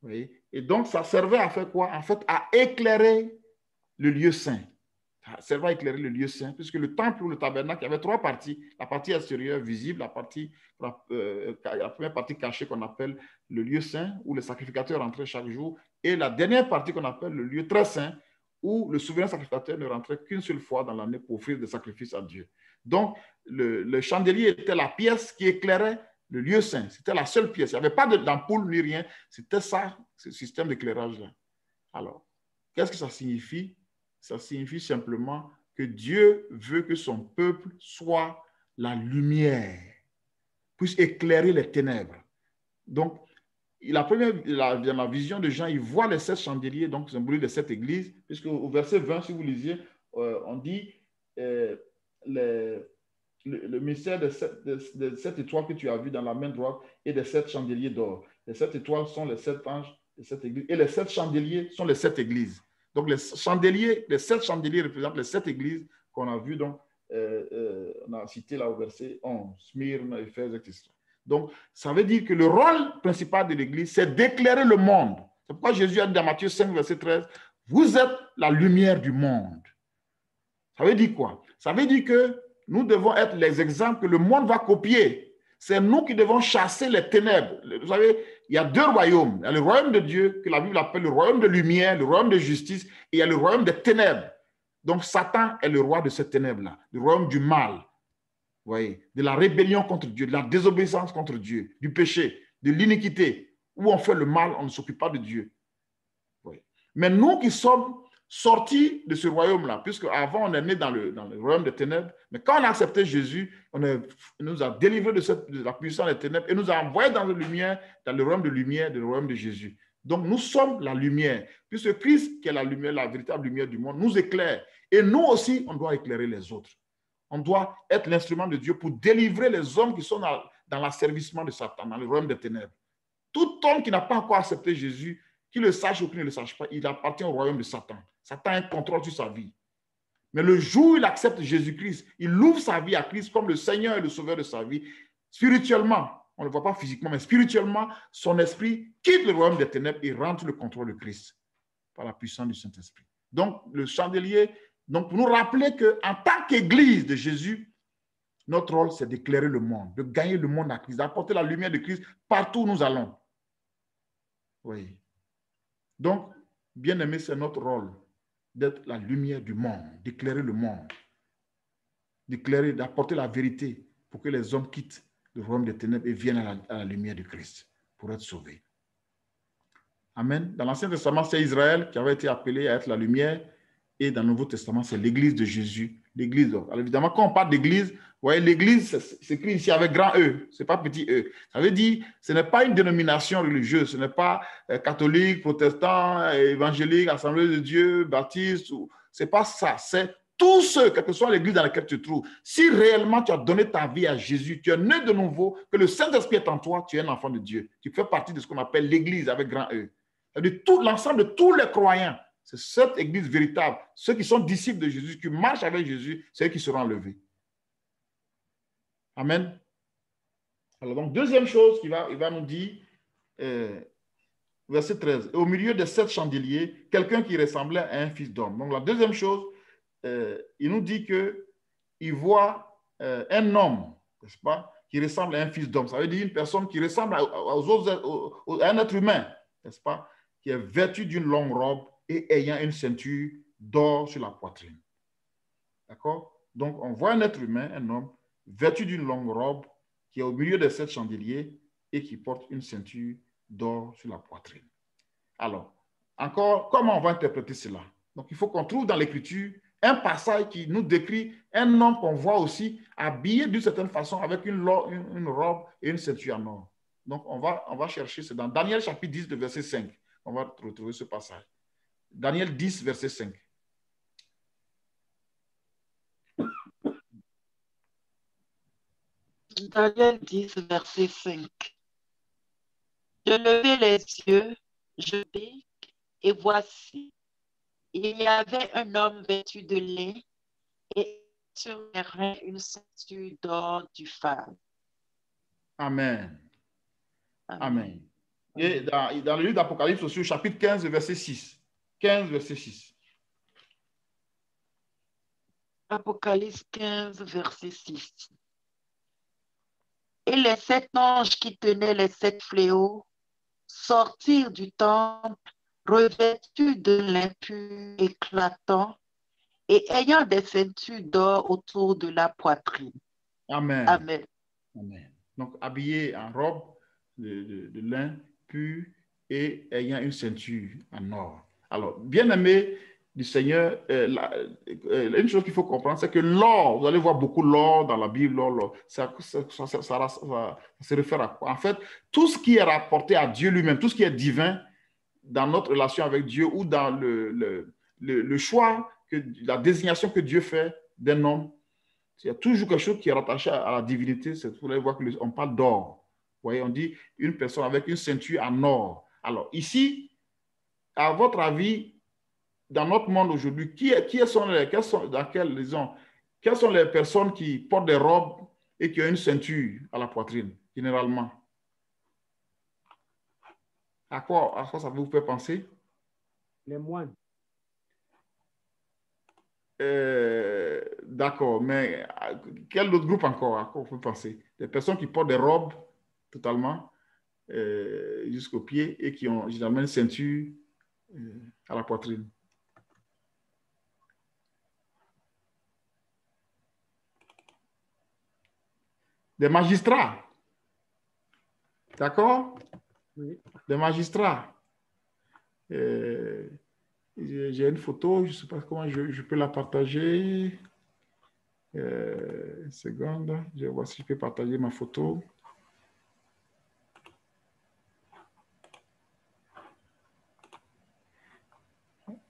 Oui. Et donc, ça servait à faire quoi? En fait, à éclairer le lieu saint. Ça servait à éclairer le lieu saint, puisque le temple ou le tabernacle, il y avait 3 parties. La partie extérieure visible, la première partie cachée qu'on appelle le lieu saint, où les sacrificateurs rentraient chaque jour, et la dernière partie qu'on appelle le lieu très saint, où le souverain sacrificateur ne rentrait qu'une seule fois dans l'année pour offrir des sacrifices à Dieu. Donc, le chandelier était la pièce qui éclairait le lieu saint. C'était la seule pièce. Il n'y avait pas d'ampoule ni rien. C'était ça, ce système d'éclairage-là. Alors, qu'est-ce que ça signifie? Ça signifie simplement que Dieu veut que son peuple soit la lumière, puisse éclairer les ténèbres. Donc, dans la vision de Jean, il voit les 7 chandeliers, donc symbolique les 7 églises, puisque au verset 20, si vous lisiez, on dit le mystère de 7 étoiles que tu as vu dans la main droite et des 7 chandeliers d'or. Les 7 étoiles sont les 7 anges des 7 églises et les 7 chandeliers sont les 7 églises. Donc, les 7 chandeliers représentent les 7 églises qu'on a vues, donc, on a cité là au verset 11, Smyrne, Éphèse, etc. Donc, ça veut dire que le rôle principal de l'église, c'est d'éclairer le monde. C'est pourquoi Jésus a dit dans Matthieu 5, verset 13, vous êtes la lumière du monde. Ça veut dire quoi? Ça veut dire que nous devons être les exemples que le monde va copier. C'est nous qui devons chasser les ténèbres. Vous savez, il y a 2 royaumes. Il y a le royaume de Dieu, que la Bible appelle le royaume de lumière, le royaume de justice, et il y a le royaume des ténèbres. Donc, Satan est le roi de ces ténèbres-là, le royaume du mal, vous voyez, de la rébellion contre Dieu, de la désobéissance contre Dieu, du péché, de l'iniquité, où on fait le mal, on ne s'occupe pas de Dieu. Oui. Mais nous qui sommes sortis de ce royaume-là, puisque avant on est né dans le royaume des ténèbres, mais quand on a accepté Jésus, il nous a délivrés de la puissance des ténèbres et nous a envoyés dans la lumière, dans le royaume de lumière, dans le royaume de Jésus. Donc nous sommes la lumière, puisque Christ, qui est la lumière, la véritable lumière du monde, nous éclaire. Et nous aussi, on doit éclairer les autres. On doit être l'instrument de Dieu pour délivrer les hommes qui sont dans l'asservissement de Satan, dans le royaume des ténèbres. Tout homme qui n'a pas encore accepté Jésus, qu'il le sache ou qu'il ne le sache pas, il appartient au royaume de Satan. Satan a un contrôle sur sa vie. Mais le jour où il accepte Jésus-Christ, il ouvre sa vie à Christ comme le Seigneur et le Sauveur de sa vie, spirituellement, on ne le voit pas physiquement, mais spirituellement, son esprit quitte le royaume des ténèbres et rentre le contrôle de Christ par la puissance du Saint-Esprit. Donc, le chandelier, donc pour nous rappeler qu'en tant qu'Église de Jésus, notre rôle, c'est d'éclairer le monde, de gagner le monde à Christ, d'apporter la lumière de Christ partout où nous allons. Oui. Donc, bien aimé, c'est notre rôle d'être la lumière du monde, d'éclairer le monde. d'éclairer, d'apporter la vérité pour que les hommes quittent le royaume des ténèbres et viennent à la lumière de Christ pour être sauvés. Amen. Dans l'Ancien Testament, c'est Israël qui avait été appelé à être la lumière, et dans le Nouveau Testament, c'est l'Église de Jésus. L'Église. Alors évidemment, quand on parle d'Église, vous voyez, l'Église s'écrit ici avec grand E, ce n'est pas petit E. Ça veut dire, ce n'est pas une dénomination religieuse, ce n'est pas catholique, protestant, évangélique, Assemblée de Dieu, baptiste, ce n'est pas ça. C'est tous ceux, quelle que soit l'Église dans laquelle tu te trouves. Si réellement tu as donné ta vie à Jésus, tu es né de nouveau, que le Saint-Esprit est en toi, tu es un enfant de Dieu. Tu fais partie de ce qu'on appelle l'Église avec grand E. C'est-à-dire l'ensemble de tous les croyants. C'est cette Église véritable. Ceux qui sont disciples de Jésus, qui marchent avec Jésus, c'est eux qui seront enlevés. Amen. Alors, donc, deuxième chose il va nous dire, verset 13, au milieu de 7 chandeliers, quelqu'un qui ressemblait à un fils d'homme. Donc, la deuxième chose, il nous dit qu'il voit un homme, n'est-ce pas, qui ressemble à un fils d'homme. Ça veut dire une personne qui ressemble à un être humain, n'est-ce pas, qui est vêtu d'une longue robe et ayant une ceinture d'or sur la poitrine. D'accord? Donc, on voit un être humain, un homme, vêtu d'une longue robe, qui est au milieu de 7 chandeliers et qui porte une ceinture d'or sur la poitrine. Alors, encore, comment on va interpréter cela? Donc, il faut qu'on trouve dans l'Écriture un passage qui nous décrit un homme qu'on voit aussi habillé d'une certaine façon avec une robe et une ceinture en or. Donc, on va chercher, c'est dans Daniel chapitre 10, verset 5. On va retrouver ce passage. Daniel 10, verset 5. Daniel 10, verset 5. Je levai les yeux, je vis, et voici, il y avait un homme vêtu de lin et sur les reins une ceinture d'or du phare. Amen. Amen. Amen. Et dans le livre d'Apocalypse aussi, chapitre 15, verset 6. 15, verset 6. Apocalypse 15, verset 6. Et les 7 anges qui tenaient les 7 fléaux sortirent du temple, revêtus de lin pur éclatant et ayant des ceintures d'or autour de la poitrine. Amen. Amen. Amen. Donc, habillés en robe de lin pur et ayant une ceinture en or. Alors, bien-aimés du Seigneur, une chose qu'il faut comprendre, c'est que l'or, vous allez voir beaucoup l'or dans la Bible, l'or, ça se réfère à quoi? En fait, tout ce qui est rapporté à Dieu lui-même, tout ce qui est divin dans notre relation avec Dieu ou dans le choix, la désignation que Dieu fait d'un homme, il y a toujours quelque chose qui est rattaché à la divinité. Vous allez voir qu'on parle d'or. Vous voyez, on dit une personne avec une ceinture en or. Alors, ici, à votre avis, dans notre monde aujourd'hui, quelles sont les personnes qui portent des robes et qui ont une ceinture à la poitrine, généralement? À quoi ça vous fait penser? Les moines. D'accord, mais quel autre groupe encore? À quoi vous pensez? Des personnes qui portent des robes totalement jusqu'aux pieds et qui ont généralement une ceinture à la poitrine. Des magistrats. D'accord? Oui. Des magistrats. J'ai une photo, je ne sais pas comment je peux la partager. Une seconde, je vais voir si je peux partager ma photo.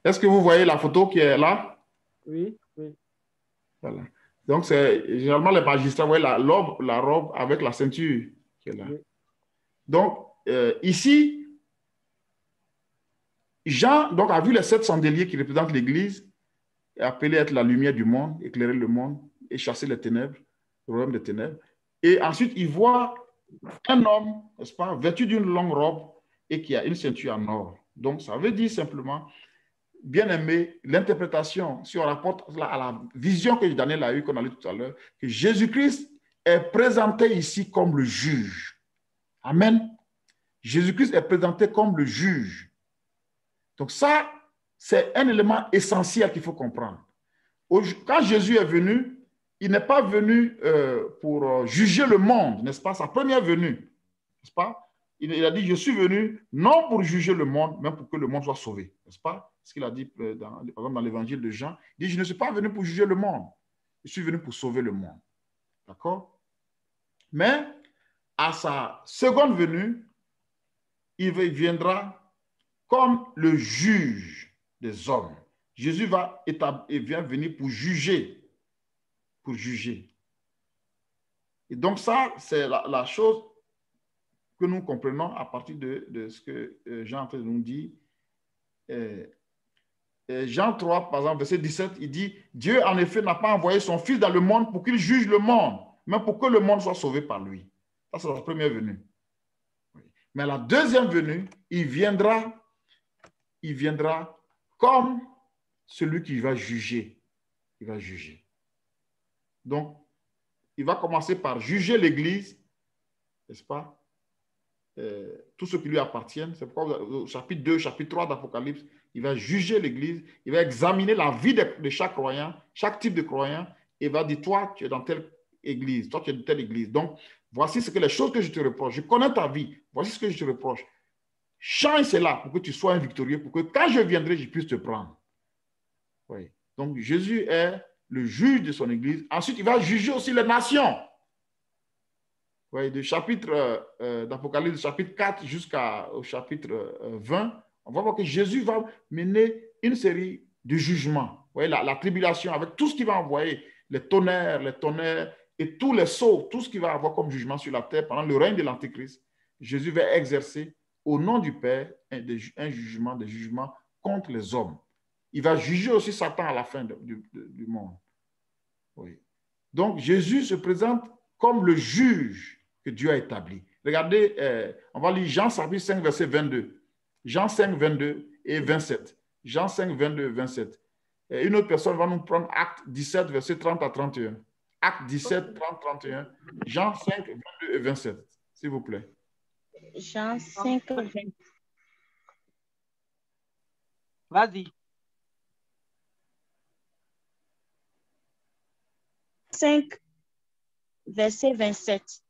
Est-ce que vous voyez la photo qui est là? Oui, oui. Voilà. Donc, c'est généralement les magistrats, vous voyez la robe avec la ceinture qui est là. Oui. Donc, ici, Jean donc, a vu les 7 chandeliers qui représentent l'Église, appelés à être la lumière du monde, éclairer le monde et chasser les ténèbres, le royaume des ténèbres. Et ensuite, il voit un homme, n'est-ce pas, vêtu d'une longue robe et qui a une ceinture en or. Donc, ça veut dire simplement, bien aimé, l'interprétation, si on rapporte à la vision que Daniel a eue, qu'on a lu tout à l'heure, que Jésus-Christ est présenté ici comme le juge. Amen. Jésus-Christ est présenté comme le juge. Donc ça, c'est un élément essentiel qu'il faut comprendre. Quand Jésus est venu, il n'est pas venu pour juger le monde, n'est-ce pas? Sa première venue, n'est-ce pas? Il a dit, je suis venu non pour juger le monde, mais pour que le monde soit sauvé, n'est-ce pas? Ce qu'il a dit, par exemple, dans l'évangile de Jean. Il dit, je ne suis pas venu pour juger le monde, je suis venu pour sauver le monde. D'accord? Mais à sa seconde venue, il viendra comme le juge des hommes. Jésus vient venir pour juger. Pour juger. Et donc ça, c'est la chose que nous comprenons à partir de ce que Jean nous dit. Jean 3, par exemple, verset 17, il dit, Dieu en effet n'a pas envoyé son Fils dans le monde pour qu'il juge le monde, mais pour que le monde soit sauvé par lui. Ça, c'est la première venue. Mais la deuxième venue, il viendra comme celui qui va juger. Il va juger. Donc, il va commencer par juger l'Église, n'est-ce pas? Tout ce qui lui appartient. C'est pourquoi au chapitre 2, chapitre 3 d'Apocalypse, il va juger l'Église, il va examiner la vie de chaque croyant, chaque type de croyant, et va dire, toi, tu es dans telle église, toi, tu es dans telle église. Donc, voici ce que les choses que je te reproche. Je connais ta vie. Voici ce que je te reproche. Change cela pour que tu sois un victorieux, pour que quand je viendrai, je puisse te prendre. Oui. Donc, Jésus est le juge de son église. Ensuite, il va juger aussi les nations. Oui, du chapitre d'Apocalypse, chapitre 4 jusqu'au chapitre 20, on va voir que Jésus va mener une série de jugements. Vous voyez, la tribulation, avec tout ce qu'il va envoyer, les tonnerres et tous les sceaux, tout ce qu'il va avoir comme jugement sur la terre pendant le règne de l'Antéchrist, Jésus va exercer au nom du Père un jugement, des jugements contre les hommes. Il va juger aussi Satan à la fin du monde. Oui. Donc, Jésus se présente comme le juge que Dieu a établi. Regardez, on va lire Jean 5, verset 22. Jean 5, 22 et 27. Jean 5, 22 et 27. Et une autre personne va nous prendre Acte 17, verset 30 à 31. Acte 17, 30, 31. Jean 5, 22 et 27. S'il vous plaît. Jean 5, 20. Vas-y. 5, verset 27.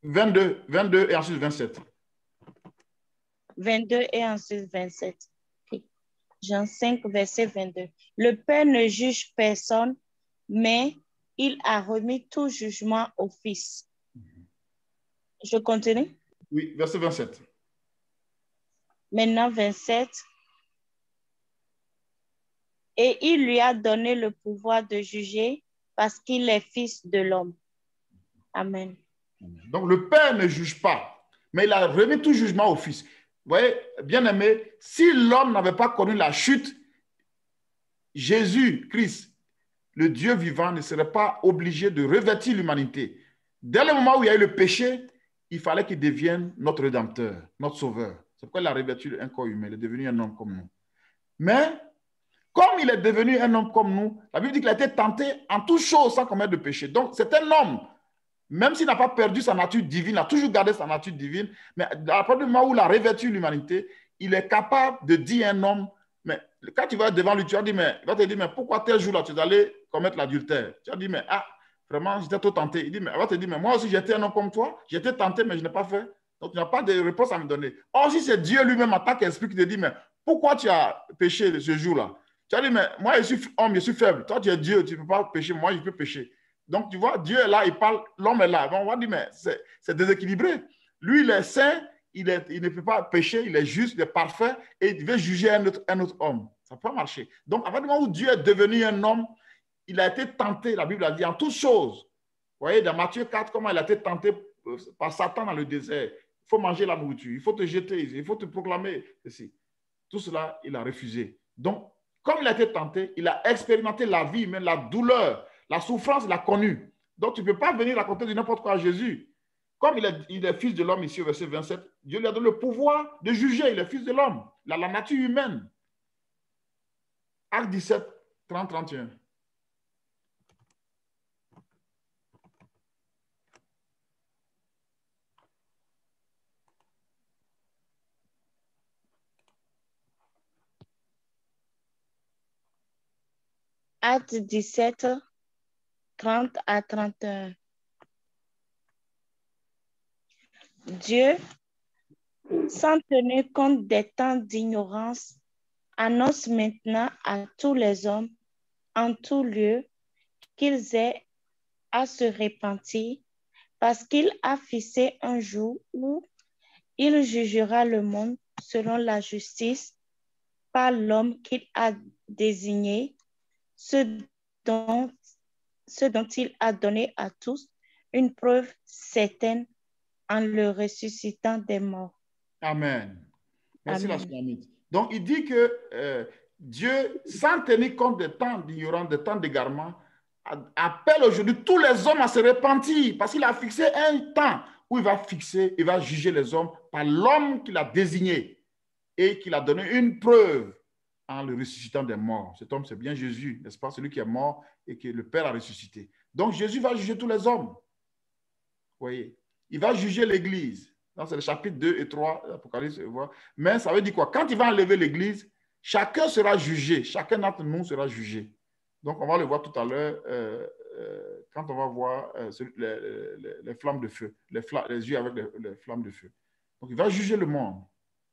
22 et ensuite 27. 22 et ensuite 27. Okay. Jean 5, verset 22. Le Père ne juge personne, mais il a remis tout jugement au Fils. Je continue? Oui, verset 27. Maintenant, 27. Et il lui a donné le pouvoir de juger parce qu'il est fils de l'homme. Amen. Donc, le Père ne juge pas, mais il a remis tout jugement au Fils. Vous voyez, bien aimé, si l'homme n'avait pas connu la chute, Jésus, Christ, le Dieu vivant, ne serait pas obligé de revêtir l'humanité. Dès le moment où il y a eu le péché, il fallait qu'il devienne notre Rédempteur, notre Sauveur. C'est pourquoi il a revêtu un corps humain, il est devenu un homme comme nous. Mais, comme il est devenu un homme comme nous, la Bible dit qu'il a été tenté en toutes choses sans commettre de péché. Donc, c'est un homme. Même s'il n'a pas perdu sa nature divine, il a toujours gardé sa nature divine, mais à partir du moment où il a revêtu l'humanité, il est capable de dire à un homme, mais quand tu vas devant lui, tu vas dire, mais, il va te dire, mais pourquoi tel jour-là, tu es allé commettre l'adultère? Tu vas dire, mais vraiment, j'étais trop tenté. Il va te dire, mais moi aussi, j'étais un homme comme toi, j'étais tenté, mais je n'ai pas fait. Donc, tu n'as pas de réponse à me donner. Or, si c'est Dieu lui-même en tant qu'esprit qui te dit, mais pourquoi tu as péché ce jour-là? Tu vas dire, mais moi, je suis homme, je suis faible. Toi, tu es Dieu, tu ne peux pas pécher, moi, je peux pécher. Donc, tu vois, Dieu est là, il parle, l'homme est là. Donc, on va dire, mais c'est déséquilibré. Lui, il est saint, il ne peut pas pécher, il est juste, il est parfait, et il veut juger un autre homme. Ça ne peut pas marcher. Donc, à partir du moment où Dieu est devenu un homme, il a été tenté, la Bible a dit, en toutes choses. Vous voyez, dans Matthieu 4, comment il a été tenté par Satan dans le désert. Il faut manger la nourriture, il faut te jeter, il faut te proclamer ceci. Tout cela, il a refusé. Donc, comme il a été tenté, il a expérimenté la vie, même la douleur, la souffrance, il l'a connue. Donc, tu ne peux pas venir raconter de n'importe quoi à Jésus. Comme il est fils de l'homme ici au verset 27, Dieu lui a donné le pouvoir de juger. Il est fils de l'homme. Il a la nature humaine. Acte 17, 30, 31. Acte 17, 30 à 31. Dieu, sans tenir compte des temps d'ignorance, annonce maintenant à tous les hommes en tout lieu qu'ils aient à se repentir, parce qu'il a fixé un jour où il jugera le monde selon la justice par l'homme qu'il a désigné, ce dont il a donné à tous une preuve certaine en le ressuscitant des morts. Amen. Merci la Amen. Sunamite. Donc, il dit que Dieu, sans tenir compte des temps d'ignorance, des temps d'égarement, appelle aujourd'hui tous les hommes à se repentir parce qu'il a fixé un temps où il va juger les hommes par l'homme qu'il a désigné et qu'il a donné une preuve en le ressuscitant des morts. Cet homme, c'est bien Jésus, n'est-ce pas? Celui qui est mort et que le Père a ressuscité. Donc, Jésus va juger tous les hommes. Vous voyez? Il va juger l'Église. C'est le chapitre 2 et 3, l'Apocalypse. Mais ça veut dire quoi? Quand il va enlever l'Église, chacun sera jugé. Chacun d'entre nous sera jugé. Donc, on va le voir tout à l'heure quand on va voir les flammes de feu, les yeux avec les flammes de feu. Donc, il va juger le monde.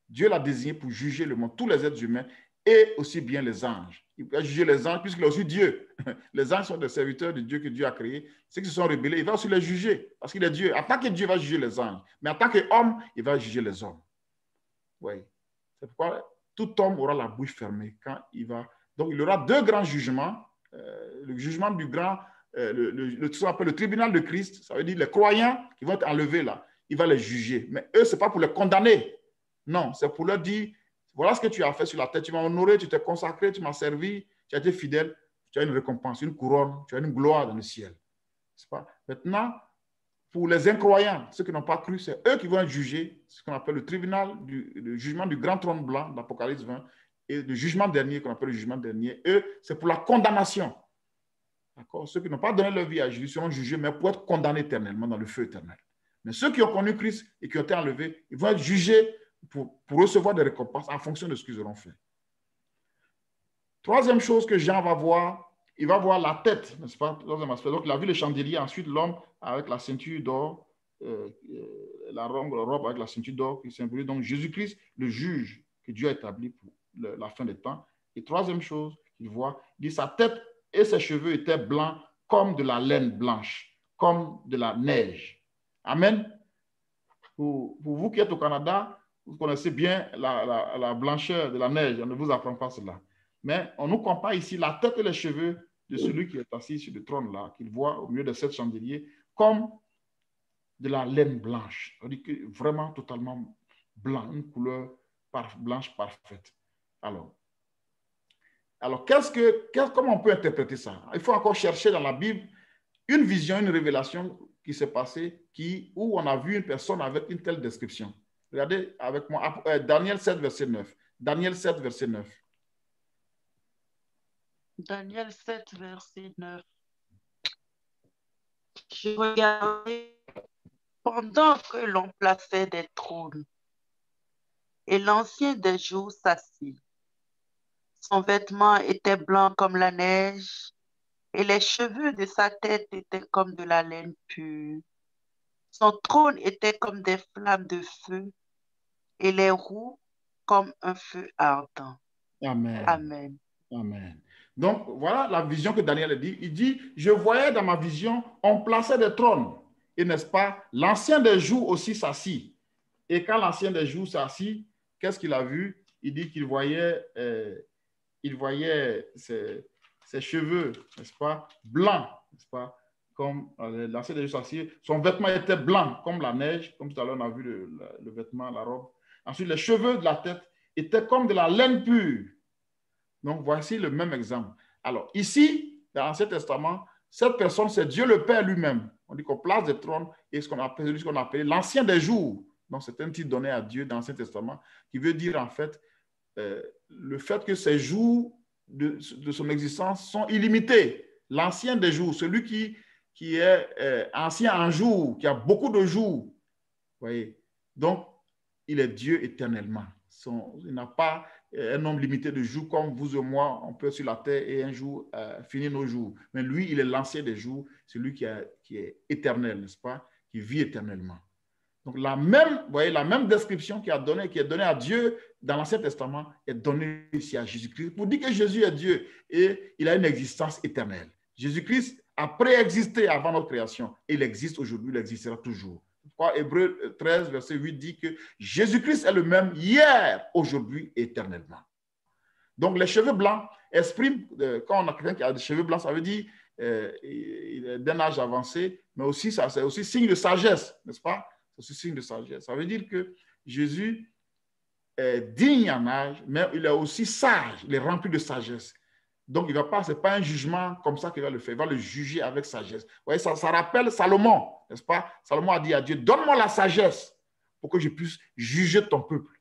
Dieu l'a désigné pour juger le monde, tous les êtres humains et aussi bien les anges. Il va juger les anges puisqu'il est aussi Dieu. Les anges sont des serviteurs de Dieu que Dieu a créés. Ceux qui se sont rebellés, il va aussi les juger parce qu'il est Dieu. En tant que Dieu, il va juger les anges. Mais en tant qu'homme, il va juger les hommes. Oui. C'est pourquoi tout homme aura la bouche fermée quand il va. Donc, il y aura deux grands jugements. Le jugement du grand, ce qu'on appelle le tribunal de Christ, ça veut dire les croyants qui vont être enlevés là, il va les juger. Mais eux, ce n'est pas pour les condamner. Non, c'est pour leur dire, voilà ce que tu as fait sur la terre, tu m'as honoré, tu t'es consacré, tu m'as servi, tu as été fidèle, tu as une récompense, une couronne, tu as une gloire dans le ciel. C'est pas? Maintenant, pour les incroyants, ceux qui n'ont pas cru, c'est eux qui vont être jugés, ce qu'on appelle le tribunal, le jugement du grand trône blanc d'Apocalypse 20, et le jugement dernier, qu'on appelle le jugement dernier. Eux, c'est pour la condamnation. D'accord? Ceux qui n'ont pas donné leur vie à Jésus seront jugés, mais pour être condamnés éternellement dans le feu éternel. Mais ceux qui ont connu Christ et qui ont été enlevés, ils vont être jugés pour recevoir des récompenses en fonction de ce qu'ils auront fait. Troisième chose que Jean va voir, il va voir la tête, n'est-ce pas? Troisième aspect. Donc, il a vu le chandelier, ensuite l'homme avec la ceinture d'or, la robe avec la ceinture d'or qui symbolise donc Jésus-Christ, le juge que Dieu a établi pour la fin des temps. Et troisième chose qu'il voit, il dit sa tête et ses cheveux étaient blancs comme de la laine blanche, comme de la neige. Amen. Pour vous qui êtes au Canada, vous connaissez bien la blancheur de la neige. On ne vous apprend pas cela. Mais on nous compare ici la tête et les cheveux de celui qui est assis sur le trône là, qu'il voit au milieu de sept chandeliers, comme de la laine blanche. On dit que vraiment totalement blanc, une couleur blanche parfaite. Alors comment on peut interpréter ça? Il faut encore chercher dans la Bible une vision, une révélation qui s'est passée, où on a vu une personne avec une telle description. Regardez avec moi, Daniel 7, verset 9. Daniel 7, verset 9. Daniel 7, verset 9. Je regardais pendant que l'on plaçait des trônes, et l'ancien des jours s'assit. Son vêtement était blanc comme la neige, et les cheveux de sa tête étaient comme de la laine pure. Son trône était comme des flammes de feu, et les roues comme un feu ardent. Amen. Amen. Amen. Donc, voilà la vision que Daniel a dit. Il dit, je voyais dans ma vision, on plaçait des trônes. Et n'est-ce pas, l'ancien des jours aussi s'assit. Et quand l'ancien des jours s'assit, qu'est-ce qu'il a vu? Il dit qu'il voyait, ses cheveux, n'est-ce pas, blancs, n'est-ce pas, comme l'ancien des jours s'assit. Son vêtement était blanc, comme la neige, comme tout à l'heure on a vu le vêtement, la robe. Ensuite, les cheveux de la tête étaient comme de la laine pure. Donc, voici le même exemple. Alors, ici, dans l'Ancien Testament, cette personne, c'est Dieu le Père lui-même. On dit qu'on place des trônes et ce qu'on appelle l'ancien des jours. Donc, c'est un titre donné à Dieu dans l'Ancien Testament qui veut dire, en fait, le fait que ces jours de son existence sont illimités. L'ancien des jours, celui qui est ancien en jour, qui a beaucoup de jours. Vous voyez? Donc, il est Dieu éternellement. Il n'a pas un nombre limité de jours, comme vous et moi, on peut être sur la terre et un jour finir nos jours. Mais lui, il est l'ancien des jours, c'est lui qui est éternel, n'est-ce pas? Qui vit éternellement. Donc, vous voyez, la même description qui est donnée à Dieu dans l'Ancien Testament est donnée ici à Jésus-Christ pour dire que Jésus est Dieu et il a une existence éternelle. Jésus-Christ a préexisté avant notre création. Il existe aujourd'hui, il existera toujours. Pourquoi Hébreux 13, verset 8 dit que Jésus-Christ est le même hier, aujourd'hui et éternellement. Donc, les cheveux blancs expriment, quand on a quelqu'un qui a des cheveux blancs, ça veut dire il est d'un âge avancé, mais aussi, c'est aussi signe de sagesse, n'est-ce pas? C'est aussi signe de sagesse. Ça veut dire que Jésus est digne en âge, mais il est aussi sage, il est rempli de sagesse. Donc, ce n'est pas un jugement comme ça qu'il va le faire, il va le juger avec sagesse. Vous voyez, ça rappelle Salomon, n'est-ce pas? Salomon a dit à Dieu, donne-moi la sagesse pour que je puisse juger ton peuple.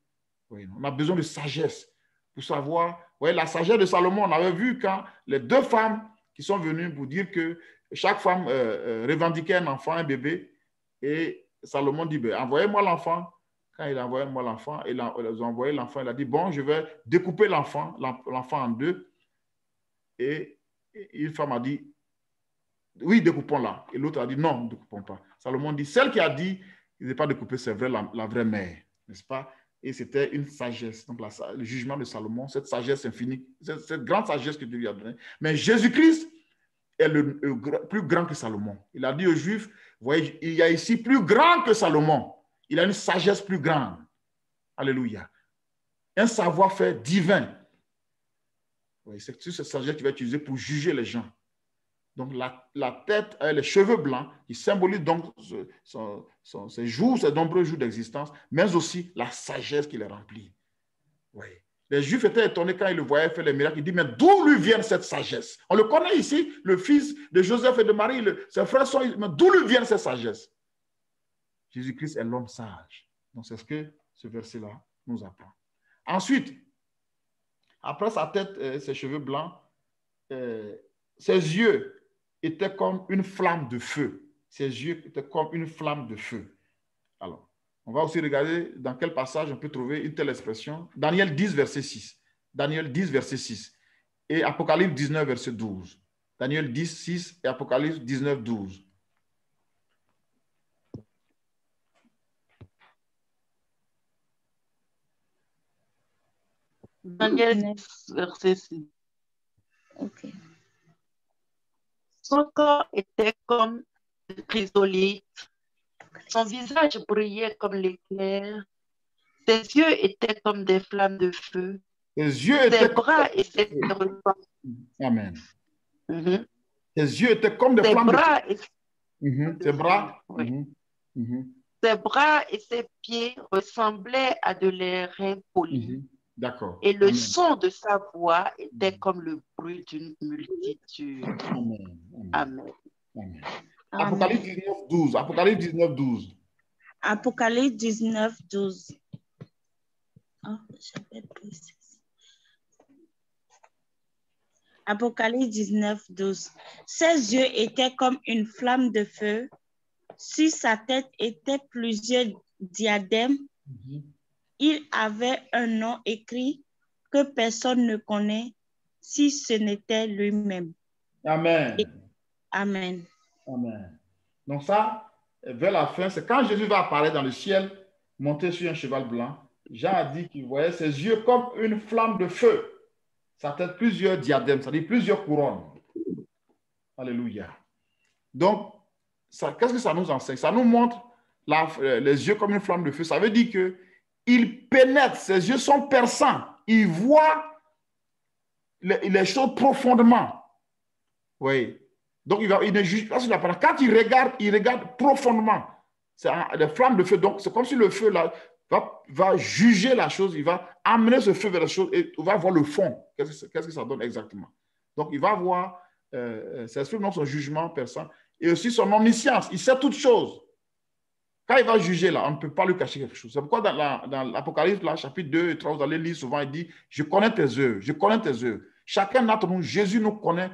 Oui, on a besoin de sagesse pour savoir. Vous voyez, la sagesse de Salomon, on avait vu quand les deux femmes qui sont venues pour dire que chaque femme revendiquait un enfant, un bébé, et Salomon dit, ben, envoyez-moi l'enfant. Quand il a envoyé moi l'enfant, ils ont envoyé l'enfant, il a dit, bon, je vais découper l'enfant en deux. Et une femme a dit, oui, découpons-la. Et l'autre a dit, non, ne découpons pas. Salomon dit, celle qui a dit, il n'est pas découpé, c'est vrai, la vraie mère, n'est-ce pas? Et c'était une sagesse. Donc, le jugement de Salomon, cette sagesse infinie, cette grande sagesse que Dieu lui a donnée. Mais Jésus-Christ est le plus grand que Salomon. Il a dit aux Juifs, vous voyez, il y a ici plus grand que Salomon. Il a une sagesse plus grande. Alléluia. Un savoir-faire divin. C'est cette sagesse qu'il va utiliser pour juger les gens. Donc, la tête, les cheveux blancs, qui symbolisent donc ces jours, ces nombreux jours d'existence, mais aussi la sagesse qui les remplit. Oui. Les Juifs étaient étonnés quand ils le voyaient faire les miracles. Ils disent, mais d'où lui vient cette sagesse? On le connaît ici, le fils de Joseph et de Marie, ses frères sont, mais d'où lui vient cette sagesse? Jésus-Christ est l'homme sage. Donc, c'est ce que ce verset-là nous apprend. Ensuite, après sa tête, ses cheveux blancs, ses yeux étaient comme une flamme de feu. Ses yeux étaient comme une flamme de feu. Alors, on va aussi regarder dans quel passage on peut trouver une telle expression. Daniel 10, verset 6. Daniel 10, verset 6. Et Apocalypse 19, verset 12. Daniel 10, 6 et Apocalypse 19, 12. Daniel 10, verset 6. Ok. Son corps était comme le chrysolite, son visage brillait comme l'éclair, ses yeux étaient comme des flammes de feu, Ses yeux ses étaient bras étaient comme... Amen. Mhm. Ses yeux étaient comme des Ses flammes de bras feu. et- Ses bras. Oui. Ses bras et ses pieds ressemblaient à de l'airain poli. D'accord. Et le Amen. son de sa voix était comme le bruit d'une multitude. Amen. Amen. Amen. Amen. Apocalypse 19, 12. Apocalypse 19, 12. Apocalypse 19, 12. Oh, j'avais pris ça. Apocalypse 19, 12. Ses yeux étaient comme une flamme de feu. Sur sa tête étaient plusieurs diadèmes. Il avait un nom écrit que personne ne connaît si ce n'était lui-même. Amen. Amen. Amen. Donc ça, vers la fin, c'est quand Jésus va apparaître dans le ciel, monter sur un cheval blanc. Jean a dit qu'il voyait ses yeux comme une flamme de feu. Sa tête, plusieurs diadèmes, c'est-à-dire plusieurs couronnes. Alléluia. Donc, qu'est-ce que ça nous enseigne? Ça nous montre les yeux comme une flamme de feu. Ça veut dire qu'il pénètre, ses yeux sont perçants. Il voit les choses profondément. Oui. Donc, il ne juge pas sur la parole. Quand il regarde profondément. C'est les flammes de feu. Donc, c'est comme si le feu là, va juger la chose. Il va amener ce feu vers la chose et on va voir le fond. Qu'est-ce que ça donne exactement? Donc, il va voir, c'est son jugement perçant et aussi son omniscience. Il sait toutes choses. Quand il va juger, là, on ne peut pas lui cacher quelque chose. C'est pourquoi dans l'Apocalypse, là, chapitre 2 et 3, vous allez lire souvent, il dit, je connais tes œuvres, je connais tes œuvres. Chacun d'entre nous, Jésus nous connaît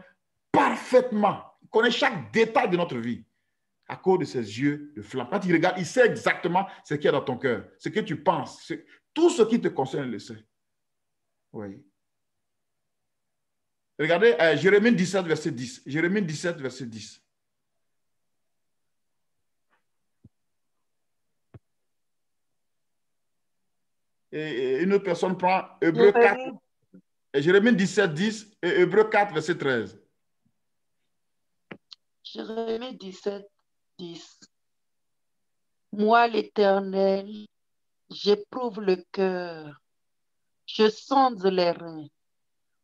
parfaitement. Il connaît chaque détail de notre vie à cause de ses yeux de flamme. Quand il regarde, il sait exactement ce qu'il y a dans ton cœur, ce que tu penses. Tout ce qui te concerne, il le sait. Oui. Regardez Jérémie 17, verset 10. Jérémie 17, verset 10. Et une autre personne prend Hébreu 4, Jérémie 17, 10 et Hébreu 4, verset 13. Jérémie 17, 10. Moi, l'Éternel, j'éprouve le cœur, je sonde les reins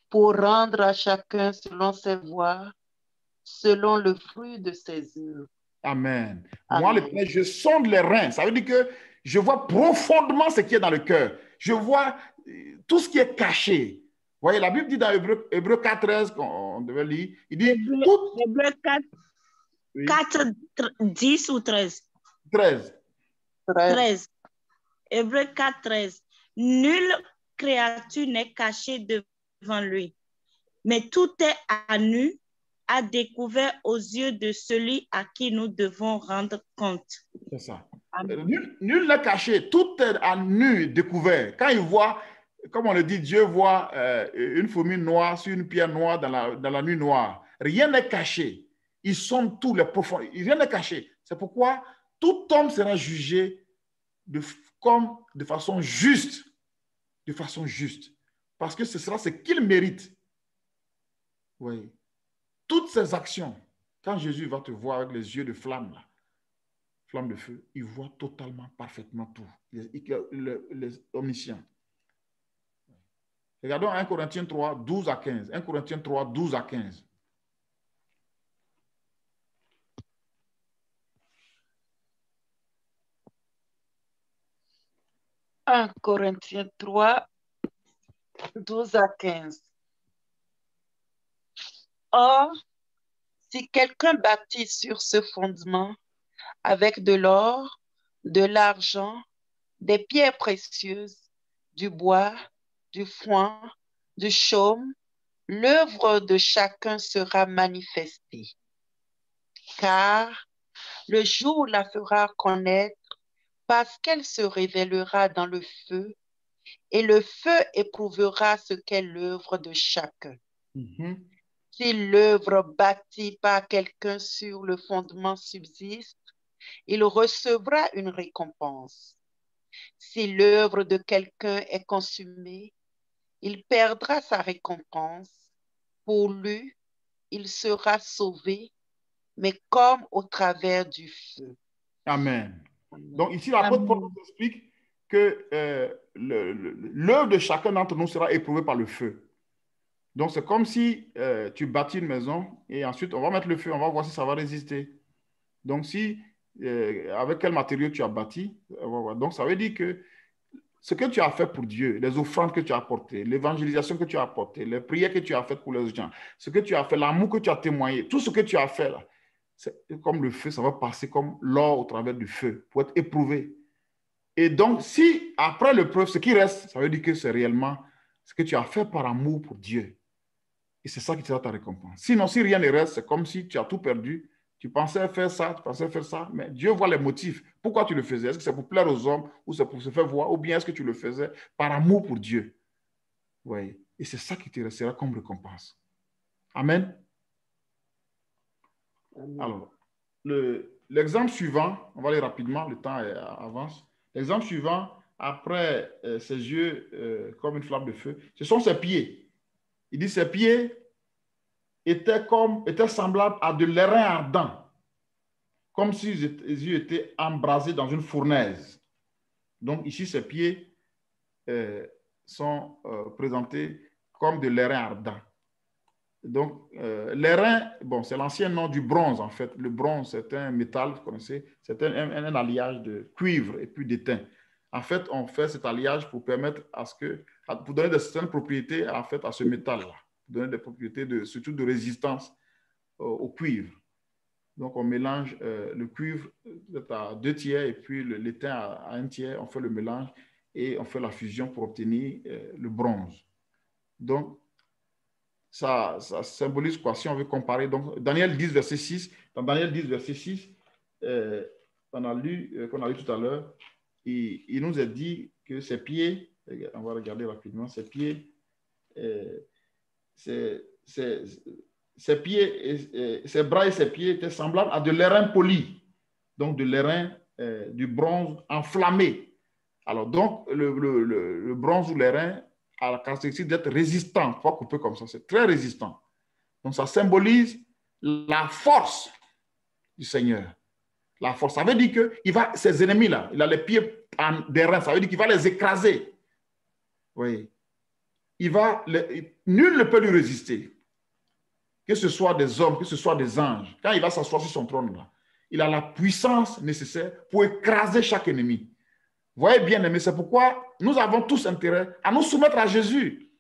pour rendre à chacun selon ses voies, selon le fruit de ses œuvres. Amen. Amen. Moi, l'Éternel, je sonde les reins. Ça veut dire que je vois profondément ce qui est dans le cœur. Je vois tout ce qui est caché. Vous voyez, la Bible dit dans Hébreu 4, 13, qu'on devait lire, il dit Hébreu 4, Oui. 4, 10 ou 13? 13. 13. Hébreu 4, 13. Nulle créature n'est cachée devant lui, mais tout est à nu, à découvert aux yeux de celui à qui nous devons rendre compte. C'est ça. Nul n'est caché, tout est à nu, découvert. Quand il voit, comme on le dit, Dieu voit une fourmi noire sur une pierre noire dans la nuit noire. Rien n'est caché. Ils sont tous les profonds. Rien n'est caché. C'est pourquoi tout homme sera jugé de façon juste. De façon juste. Parce que ce sera ce qu'il mérite. Oui. Toutes ces actions, quand Jésus va te voir avec les yeux de flamme, là, flamme de feu, il voit totalement, parfaitement tout. Les omniscients. Regardons 1 Corinthiens 3, 12 à 15. 1 Corinthiens 3, 12 à 15. « 1 Corinthiens 3, 12 à 15. Or, si quelqu'un bâtit sur ce fondement avec de l'or, de l'argent, des pierres précieuses, du bois, du foin, du chaume, l'œuvre de chacun sera manifestée. Car le jour la fera connaître parce qu'elle se révélera dans le feu, et le feu éprouvera ce qu'est l'œuvre de chacun. Si l'œuvre bâtie par quelqu'un sur le fondement subsiste, il recevra une récompense. Si l'œuvre de quelqu'un est consumée, il perdra sa récompense. Pour lui, il sera sauvé, mais comme au travers du feu. Amen. Donc ici, l'apôtre Paul nous explique que l'œuvre de chacun d'entre nous sera éprouvée par le feu. Donc c'est comme si tu bâtis une maison et ensuite on va mettre le feu, on va voir si ça va résister. Donc si, avec quel matériau tu as bâti, donc ça veut dire que ce que tu as fait pour Dieu, les offrandes que tu as apportées, l'évangélisation que tu as apportée, les prières que tu as faites pour les gens, ce que tu as fait, l'amour que tu as témoigné, tout ce que tu as fait là, c'est comme le feu, ça va passer comme l'or au travers du feu pour être éprouvé. Et donc, si après l'épreuve, ce qui reste, ça veut dire que c'est réellement ce que tu as fait par amour pour Dieu. Et c'est ça qui sera ta récompense. Sinon, si rien ne reste, c'est comme si tu as tout perdu. Tu pensais faire ça, tu pensais faire ça, mais Dieu voit les motifs. Pourquoi tu le faisais? Est-ce que c'est pour plaire aux hommes ou c'est pour se faire voir? Ou bien est-ce que tu le faisais par amour pour Dieu? Oui. Et c'est ça qui te restera comme récompense. Amen. Alors, l'exemple suivant, on va aller rapidement, le temps avance. L'exemple suivant, après ses yeux comme une flamme de feu, ce sont ses pieds. Il dit ses pieds étaient semblables à de l'airain ardent, comme si les yeux étaient embrasés dans une fournaise. Donc ici, ses pieds sont présentés comme de l'airain ardent. Donc, l'airain, bon, c'est l'ancien nom du bronze, en fait. Le bronze, c'est un métal, vous connaissez, c'est un alliage de cuivre et puis d'étain. En fait, on fait cet alliage pour permettre pour donner de certaines propriétés, en fait, à ce métal-là. Pour donner des propriétés, surtout de résistance au cuivre. Donc, on mélange le cuivre à 2 tiers et puis l'étain à 1 tiers. On fait le mélange et on fait la fusion pour obtenir le bronze. Donc, ça symbolise quoi? Si on veut comparer, donc Daniel 10, verset 6, dans Daniel 10, verset 6, qu'on a lu tout à l'heure, il nous a dit que ses pieds, on va regarder rapidement, ses pieds ses pieds, ses bras et ses pieds étaient semblables à de l'airain poli, donc de l'airain, du bronze enflammé. Alors, donc, le bronze ou l'airain a la caractéristique d'être résistant, pas coupé comme ça, c'est très résistant. Donc, ça symbolise la force du Seigneur. La force, ça veut dire que ses ennemis-là, il a les pieds d'airain, ça veut dire qu'il va les écraser. Oui. Nul ne peut lui résister. Que ce soit des hommes, que ce soit des anges. Quand il va s'asseoir sur son trône, là, il a la puissance nécessaire pour écraser chaque ennemi. Vous voyez, bien aimé, c'est pourquoi nous avons tous intérêt à nous soumettre à Jésus.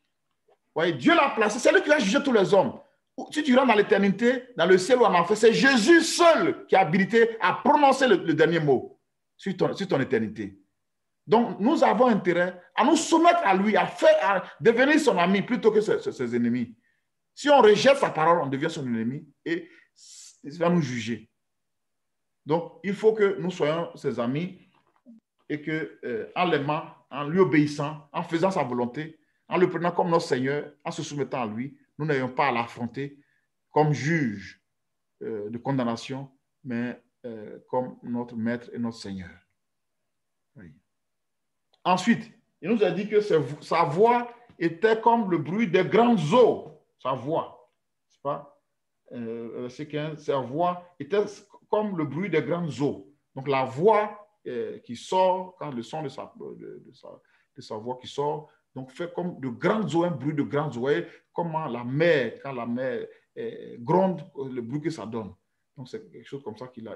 Vous voyez, Dieu l'a placé, c'est lui qui va juger tous les hommes. Si tu rentres dans l'éternité, dans le ciel ou en enfer, c'est Jésus seul qui est habilité à prononcer le dernier mot sur ton éternité. Donc, nous avons intérêt à nous soumettre à lui, à devenir son ami plutôt que ses ennemis. Si on rejette sa parole, on devient son ennemi et il va nous juger. Donc, il faut que nous soyons ses amis et qu'en l'aimant, en lui obéissant, en faisant sa volonté, en le prenant comme notre Seigneur, en se soumettant à lui, nous n'ayons pas à l'affronter comme juge de condamnation, mais comme notre Maître et notre Seigneur. Oui. Ensuite, il nous a dit que sa voix était comme le bruit des grandes eaux. Sa voix, c'est pas verset 15, sa voix était comme le bruit des grandes eaux. Donc la voix qui sort, quand le son de sa voix qui sort, donc fait comme de grandes eaux, un bruit de grandes eaux. Vous voyez comment la mer, quand la mer gronde, le bruit que ça donne. Donc c'est quelque chose comme ça qu'il a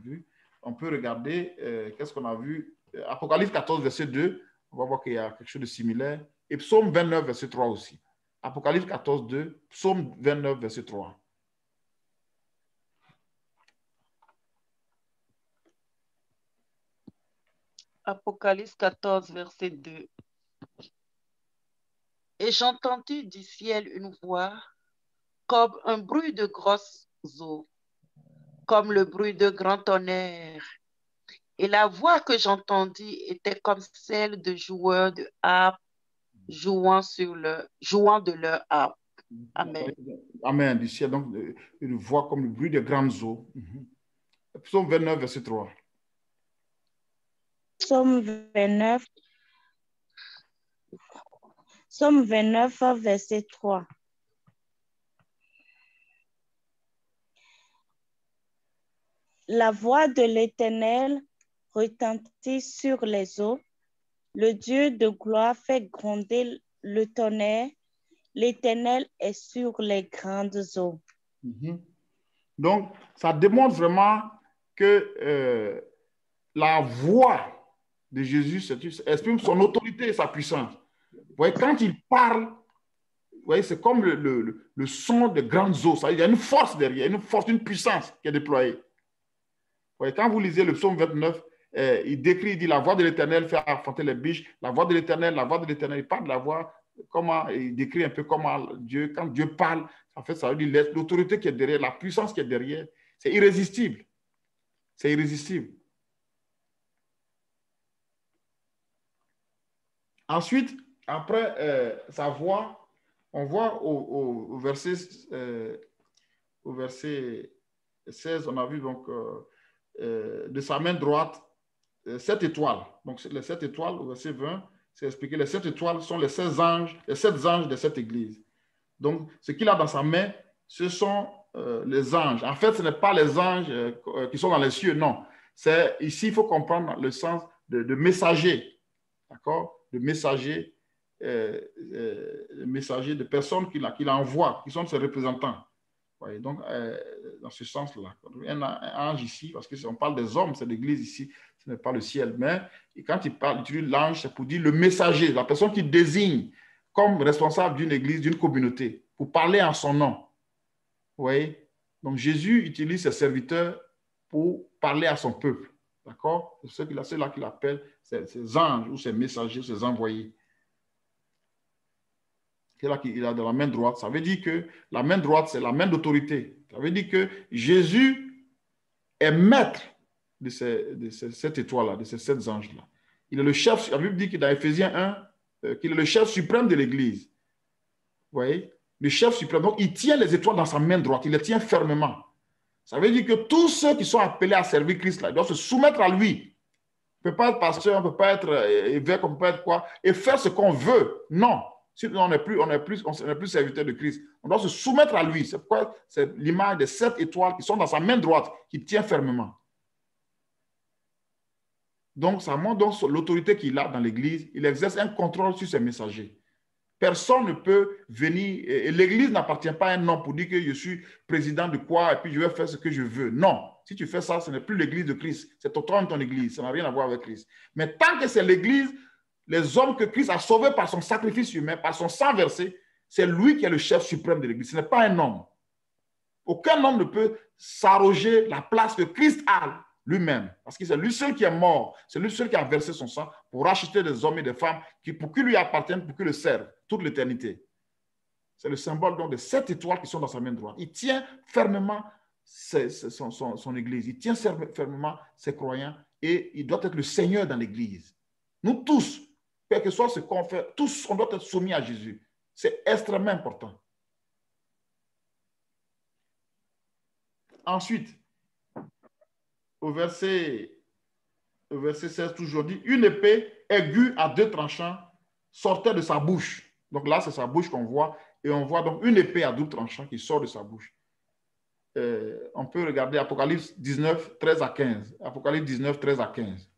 vu. On peut regarder, qu'est-ce qu'on a vu? Apocalypse 14, verset 2, on va voir qu'il y a quelque chose de similaire. Et Psaume 29, verset 3 aussi. Apocalypse 14, 2, Psaume 29, verset 3. Apocalypse 14, verset 2. Et j'entendis du ciel une voix comme un bruit de grosses eaux, comme le bruit de grand tonnerre. Et la voix que j'entendis était comme celle de joueurs de harpe jouant de leur harpe. Amen. Amen. Du ciel, donc, une voix comme le bruit de grandes eaux. Psaume 29, verset 3. Psaume 29, verset 3. La voix de l'Éternel retentit sur les eaux. Le Dieu de gloire fait gronder le tonnerre. L'Éternel est sur les grandes eaux. Donc, ça démontre vraiment que la voix de Jésus exprime son autorité et sa puissance. Vous voyez, quand il parle, vous voyez, c'est comme le son de grandes eaux. Il y a une force derrière, une puissance qui est déployée. Vous voyez, quand vous lisez le psaume 29, il dit la voix de l'Éternel fait affronter les biches, la voix de l'Éternel, il parle de la voix, il décrit un peu comment quand Dieu parle, en fait, ça veut dire l'autorité qui est derrière, la puissance qui est derrière, c'est irrésistible. C'est irrésistible. Ensuite, après sa voix, on voit au verset 16, on a vu donc de sa main droite 7 étoiles. Donc les 7 étoiles, au verset 20, c'est expliqué, les 7 étoiles sont les 7 anges de cette église. Donc ce qu'il a dans sa main, ce sont les anges. En fait, ce n'est pas les anges qui sont dans les cieux, non. Ici, il faut comprendre le sens de messager, d'accord? De messager, de personnes qu'il envoie, qui sont ses représentants. Ouais, donc, dans ce sens-là, un ange ici, parce qu'on parle des hommes, c'est l'église ici, ce n'est pas le ciel, mais quand il utilise l'ange, c'est pour dire le messager, la personne qui désigne comme responsable d'une église, d'une communauté, pour parler en son nom. Vous voyez? Donc, Jésus utilise ses serviteurs pour parler à son peuple. D'accord? C'est ceux-là qu'il appelle ses anges ou ses messagers, ses envoyés. C'est là qu'il a dans la main droite. Ça veut dire que la main droite, c'est la main d'autorité. Ça veut dire que Jésus est maître de cette étoile-là, de ces 7 anges-là. Il est le chef, la Bible dit que dans Éphésiens 1, qu'il est le chef suprême de l'Église. Vous voyez? Le chef suprême. Donc, il tient les étoiles dans sa main droite. Il les tient fermement. Ça veut dire que tous ceux qui sont appelés à servir Christ, là, ils doivent se soumettre à lui. On ne peut pas être pasteur, on ne peut pas être évêque, on ne peut pas être quoi, et faire ce qu'on veut. Non. Sinon, on n'est plus serviteur de Christ. On doit se soumettre à lui. C'est pourquoi c'est l'image des 7 étoiles qui sont dans sa main droite, qui tient fermement. Donc, ça montre donc l'autorité qu'il a dans l'Église. Il exerce un contrôle sur ses messagers. Personne ne peut venir, et l'Église n'appartient pas à un homme pour dire que je suis président de quoi et puis je vais faire ce que je veux. Non, si tu fais ça, ce n'est plus l'Église de Christ. C'est toi ton Église, ça n'a rien à voir avec Christ. Mais tant que c'est l'Église, les hommes que Christ a sauvés par son sacrifice humain, par son sang versé, c'est lui qui est le chef suprême de l'Église. Ce n'est pas un homme. Aucun homme ne peut s'arroger la place que Christ a lui-même, parce que c'est lui seul qui est mort, c'est lui seul qui a versé son sang pour racheter des hommes et des femmes pour qu'ils lui appartiennent, pour qu'ils le servent toute l'éternité. C'est le symbole donc de 7 étoiles qui sont dans sa main droite. Il tient fermement son église, il tient fermement ses croyants et il doit être le Seigneur dans l'église. Nous tous, quel que soit ce qu'on fait, tous, on doit être soumis à Jésus. C'est extrêmement important. Ensuite, au verset 16, toujours dit, une épée aiguë à 2 tranchants sortait de sa bouche. Donc là, c'est sa bouche qu'on voit, et on voit donc une épée à 12 tranchants qui sort de sa bouche. On peut regarder Apocalypse 19, 13 à 15. Apocalypse 19, 13 à 15.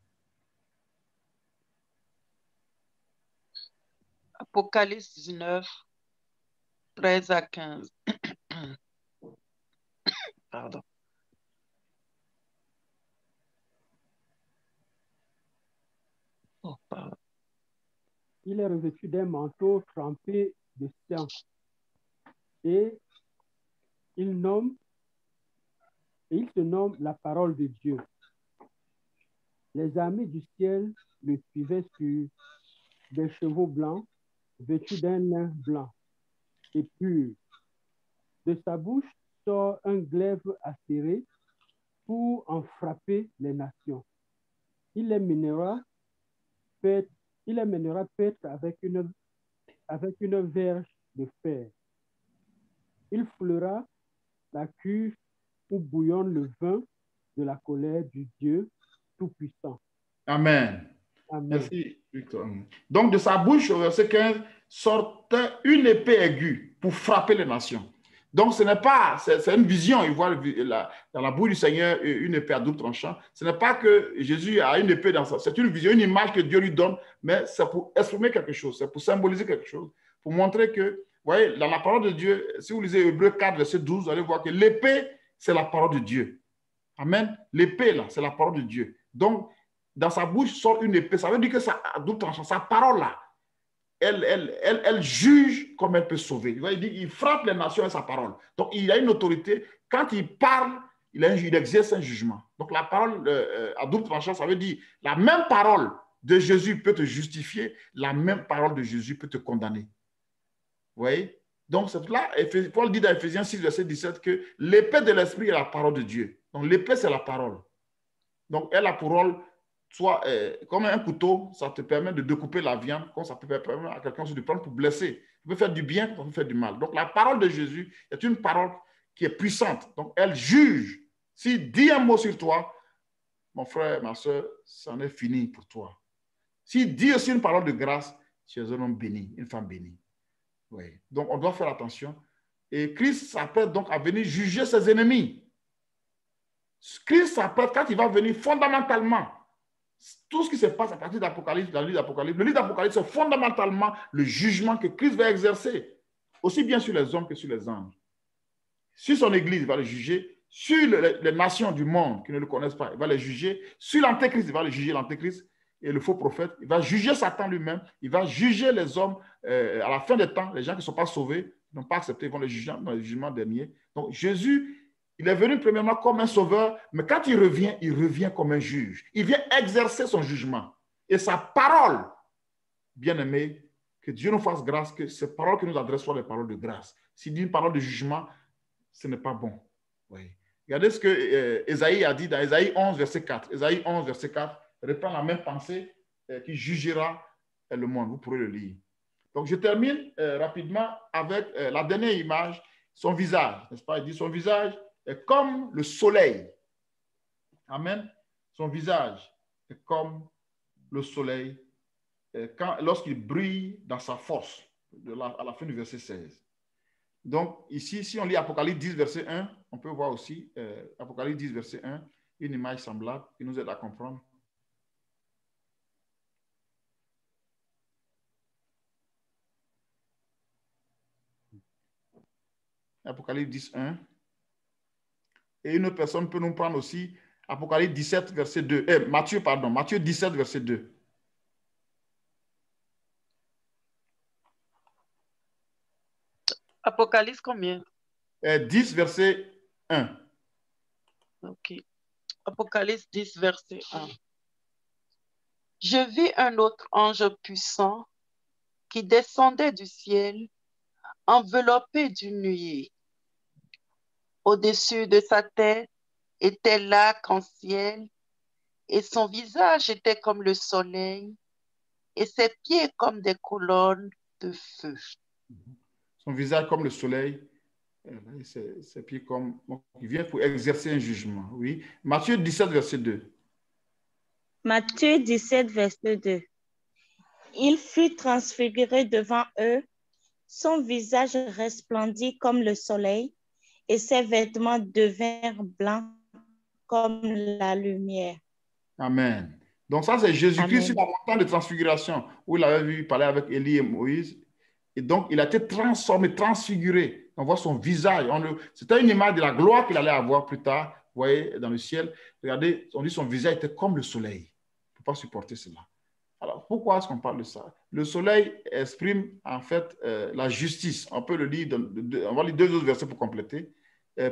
Apocalypse 19, 13 à 15. Pardon. Oh, pardon. Il est revêtu d'un manteau trempé de sang et il se nomme la parole de Dieu. Les armées du ciel le suivaient sur des chevaux blancs, vêtus d'un lin blanc et pur. De sa bouche sort un glaive acéré pour en frapper les nations. Il les mènera paître avec une verge de fer. Il foulera la cuve où bouillonne le vin de la colère du Dieu Tout-Puissant. Amen. Amen. Merci, Victor. Donc, de sa bouche, au verset 15, sortait une épée aiguë pour frapper les nations. Donc, ce n'est pas, c'est une vision. Il voit dans la bouche du Seigneur une épée à double tranchant. Ce n'est pas que Jésus a une épée dans ça. C'est une vision, une image que Dieu lui donne, mais c'est pour exprimer quelque chose, c'est pour symboliser quelque chose, pour montrer que, vous voyez, dans la parole de Dieu, si vous lisez Hébreux 4, verset 12, vous allez voir que l'épée, c'est la parole de Dieu. Amen. L'épée, là, c'est la parole de Dieu. Donc, dans sa bouche sort une épée. Ça veut dire que ça, à double tranchant, sa parole, là, elle juge comme elle peut sauver. Il frappe les nations avec sa parole. Donc, il a une autorité. Quand il parle, il exerce un jugement. Donc, la parole à double tranchant, ça veut dire la même parole de Jésus peut te justifier, la même parole de Jésus peut te condamner. Vous voyez? Donc, c'est là, Paul dit dans Ephésiens 6, verset 17 que l'épée de l'esprit est la parole de Dieu. Donc, l'épée, c'est la parole. Donc, elle a pour rôle soit comme un couteau, ça te permet de découper la viande, comme ça peut permettre à quelqu'un de prendre pour blesser. Ça peut faire du bien, ça peut faire du mal. Donc la parole de Jésus est une parole qui est puissante. Donc elle juge. S'il dit un mot sur toi, mon frère, ma soeur, ça en est fini pour toi. S'il dit aussi une parole de grâce, tu es un homme béni, une femme bénie. Oui. Donc on doit faire attention. Et Christ s'apprête donc à venir juger ses ennemis. Christ s'apprête, quand il va venir fondamentalement, tout ce qui se passe à partir d'Apocalypse, dans le livre d'Apocalypse, c'est fondamentalement le jugement que Christ va exercer, aussi bien sur les hommes que sur les anges. Sur son Église, il va le juger. Sur les nations du monde qui ne le connaissent pas, il va les juger. Sur l'Antéchrist, il va le juger, l'Antéchrist et le faux prophète. Il va juger Satan lui-même. Il va juger les hommes à la fin des temps, les gens qui ne sont pas sauvés, qui n'ont pas accepté, ils vont les juger dans le jugement dernier. Donc Jésus, il est venu premièrement comme un sauveur, mais quand il revient comme un juge. Il vient exercer son jugement. Et sa parole, bien-aimé, que Dieu nous fasse grâce, que ces paroles que nous adressons soient des paroles de grâce. S'il dit une parole de jugement, ce n'est pas bon. Oui. Regardez ce que Ésaïe a dit dans Ésaïe 11, verset 4. Ésaïe 11, verset 4 reprend la même pensée qui jugera le monde. Vous pourrez le lire. Donc, je termine rapidement avec la dernière image, son visage, n'est-ce pas? Il dit son visage est comme le soleil. Amen. Son visage est comme le soleil lorsqu'il brille dans sa force, à la fin du verset 16. Donc, ici, si on lit Apocalypse 10, verset 1, on peut voir aussi Apocalypse 10, verset 1, une image semblable qui nous aide à comprendre. Apocalypse 10, 1. Et une autre personne peut nous prendre aussi Apocalypse 17, verset 2. Matthieu 17, verset 2. Apocalypse combien? 10, verset 1. Ok. Apocalypse 10, verset 1. Je vis un autre ange puissant qui descendait du ciel, enveloppé d'une nuée. Au-dessus de sa tête était l'arc-en-ciel, et son visage était comme le soleil, et ses pieds comme des colonnes de feu. Son visage comme le soleil, ses pieds comme... il vient pour exercer un jugement, oui. Matthieu 17, verset 2. Matthieu 17, verset 2. Il fut transfiguré devant eux, son visage resplendit comme le soleil, et ses vêtements devinrent blancs comme la lumière. Amen. Donc ça, c'est Jésus-Christ sur la montagne de transfiguration, où il avait vu parler avec Élie et Moïse. Et donc, il a été transformé, transfiguré. On voit son visage. C'était une image de la gloire qu'il allait avoir plus tard, vous voyez, dans le ciel. Regardez, on dit son visage était comme le soleil. Il ne peut pas supporter cela. Alors, pourquoi est-ce qu'on parle de ça? Le soleil exprime en fait la justice. On peut le lire, on va lire deux autres versets pour compléter.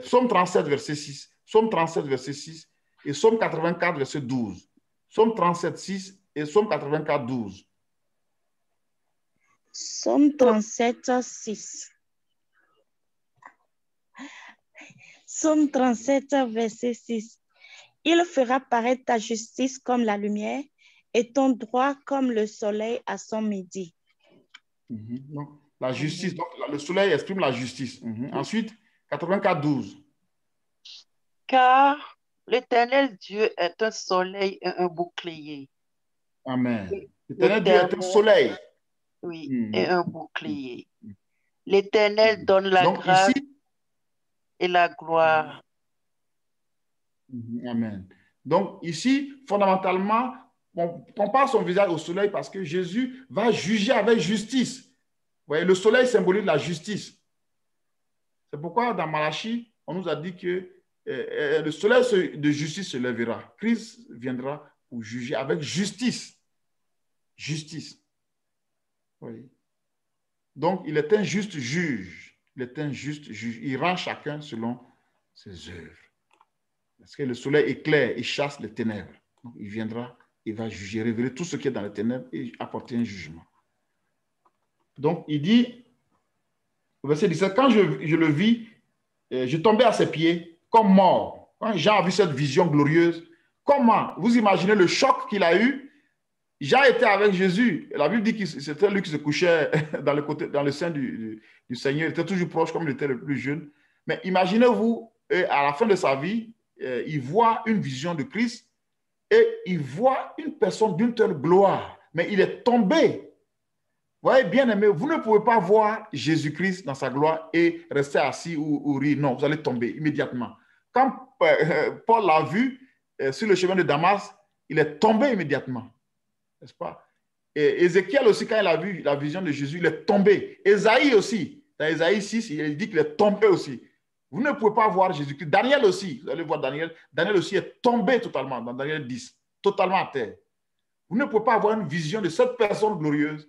Psaume 37, verset 6. Psaume 37, verset 6. Et Psaume 84, verset 12. Psaume 37, 6 et Psaume 84, 12. Psaume 37, 6. Psaume 37, verset 6. Il fera paraître ta justice comme la lumière et ton droit comme le soleil à son midi. Donc, la justice, donc, le soleil exprime la justice. Ensuite, 84, 12. Car l'Éternel Dieu est un soleil et un bouclier. Amen. L'Éternel Dieu est un soleil. Oui, et un bouclier. L'Éternel donne la donc, grâce ici, et la gloire. Amen. Donc ici, fondamentalement, on compare son visage au soleil parce que Jésus va juger avec justice. Vous voyez, le soleil symbolise la justice. C'est pourquoi dans Malachie, on nous a dit que le soleil de justice se lèvera. Christ viendra pour juger avec justice. Justice. Oui. Donc, il est un juste juge. Il est un juste juge. Il rend chacun selon ses œuvres. Parce que le soleil éclaire et chasse les ténèbres. Donc, il viendra, il va juger, révéler tout ce qui est dans les ténèbres et apporter un jugement. Donc, il dit, au verset 17, quand je le vis, je tombais à ses pieds comme mort. Quand Jean a vu cette vision glorieuse, comment? Vous imaginez le choc qu'il a eu? Jean était avec Jésus. La Bible dit que c'était lui qui se couchait dans le sein du Seigneur. Il était toujours proche comme il était le plus jeune. Mais imaginez-vous, à la fin de sa vie, il voit une vision de Christ et il voit une personne d'une telle gloire. Mais il est tombé. Vous voyez, bien aimé, vous ne pouvez pas voir Jésus-Christ dans sa gloire et rester assis ou rire. Non, vous allez tomber immédiatement. Quand Paul l'a vu sur le chemin de Damas, il est tombé immédiatement. N'est-ce pas? Et Ézéchiel aussi, quand il a vu la vision de Jésus, il est tombé. Ésaïe aussi, dans Ésaïe 6, il dit qu'il est tombé aussi. Vous ne pouvez pas voir Jésus-Christ. Daniel aussi, vous allez voir Daniel. Daniel aussi est tombé totalement, dans Daniel 10, totalement à terre. Vous ne pouvez pas avoir une vision de cette personne glorieuse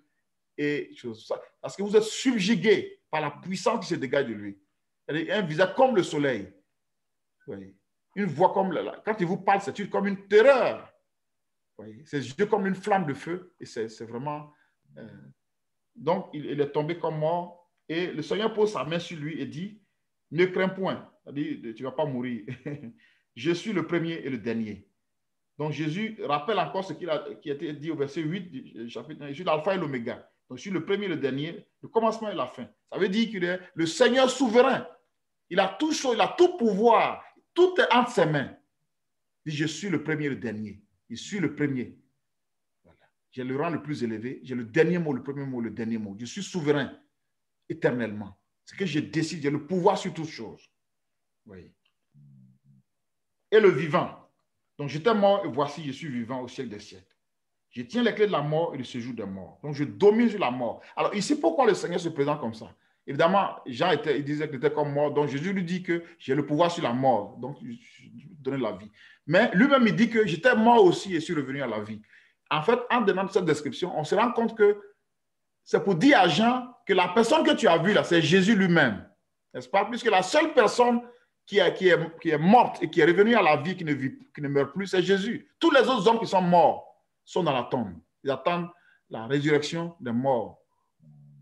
et chose, parce que vous êtes subjugué par la puissance qui se dégage de lui. Un visage comme le soleil. Oui. Une voix comme quand il vous parle, c'est comme une terreur. Ses yeux comme une flamme de feu. Et c'est vraiment... Donc, il est tombé comme mort. Et le Seigneur pose sa main sur lui et dit, ne crains point. C'est-à-dire, tu ne vas pas mourir. Je suis le premier et le dernier. Donc, Jésus rappelle encore ce qui a été dit au verset 8 du chapitre 1. Je suis l'alpha et l'oméga. Donc, je suis le premier et le dernier, le commencement et la fin. Ça veut dire qu'il est le Seigneur souverain. Il a tout chose, il a tout pouvoir. Tout est entre ses mains. Il dit, je suis le premier et le dernier. Je suis le premier. Voilà. J'ai le rang le plus élevé. J'ai le dernier mot, le premier mot, le dernier mot. Je suis souverain éternellement. C'est que je décide, j'ai le pouvoir sur toutes choses. Oui. Et le vivant. Donc, j'étais mort et voici, je suis vivant au siècle des siècles. Je tiens les clés de la mort et du séjour des morts. Donc, je domine sur la mort. Alors, ici, pourquoi le Seigneur se présente comme ça? Évidemment, Jean il disait qu'il était comme mort. Donc, Jésus lui dit que j'ai le pouvoir sur la mort. Donc, je donne la vie. Mais lui-même, il dit que j'étais mort aussi et suis revenu à la vie. En fait, en donnant cette description, on se rend compte que c'est pour dire à Jean que la personne que tu as vue là, c'est Jésus lui-même. N'est-ce pas? Puisque la seule personne qui est morte et qui est revenue à la vie, qui ne meurt plus, c'est Jésus. Tous les autres hommes qui sont morts sont dans la tombe. Ils attendent la résurrection des morts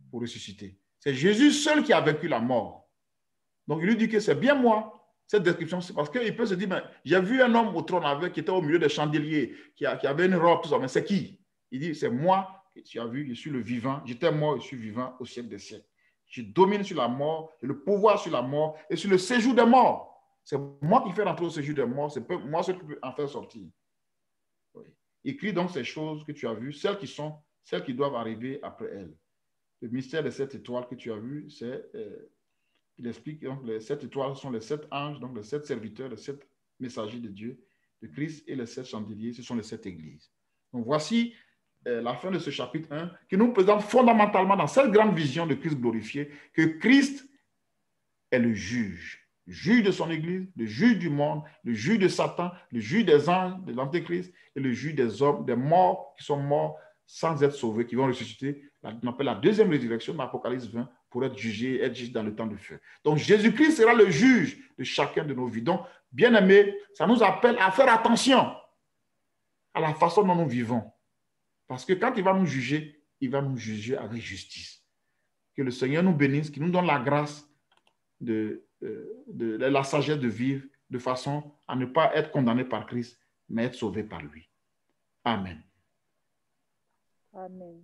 pour ressusciter. C'est Jésus seul qui a vaincu la mort. Donc, il lui dit que c'est bien moi. Cette description, c'est parce qu'il peut se dire, j'ai vu un homme au trône qui était au milieu des chandeliers, qui avait une robe, tout ça. Mais c'est qui? Il dit, c'est moi que tu as vu, je suis le vivant. J'étais mort, je suis vivant au siècle des siècles. Je domine sur la mort, j'ai le pouvoir sur la mort et sur le séjour des morts. C'est moi qui fais rentrer au séjour des morts, c'est moi seul qui peux en faire sortir. Oui. Écris donc ces choses que tu as vues, celles qui doivent arriver après elles. Le mystère des 7 étoiles que tu as vu, c'est, il explique, donc les 7 étoiles sont les 7 anges, donc les 7 serviteurs, les 7 messagers de Dieu, de Christ, et les 7 chandeliers, ce sont les 7 églises. Donc voici la fin de ce chapitre 1, qui nous présente fondamentalement dans cette grande vision de Christ glorifié, que Christ est le juge de son église, le juge du monde, le juge de Satan, le juge des anges, de l'antéchrist, et le juge des hommes, des morts qui sont morts sans être sauvés, qui vont ressusciter. On appelle la deuxième résurrection de l'Apocalypse 20 pour être jugé dans le temps de feu. Donc Jésus-Christ sera le juge de chacun de nos vies. Donc, bien aimés, ça nous appelle à faire attention à la façon dont nous vivons. Parce que quand il va nous juger avec justice. Que le Seigneur nous bénisse, qu'il nous donne la grâce de la sagesse de vivre de façon à ne pas être condamné par Christ, mais être sauvé par lui. Amen. Amen.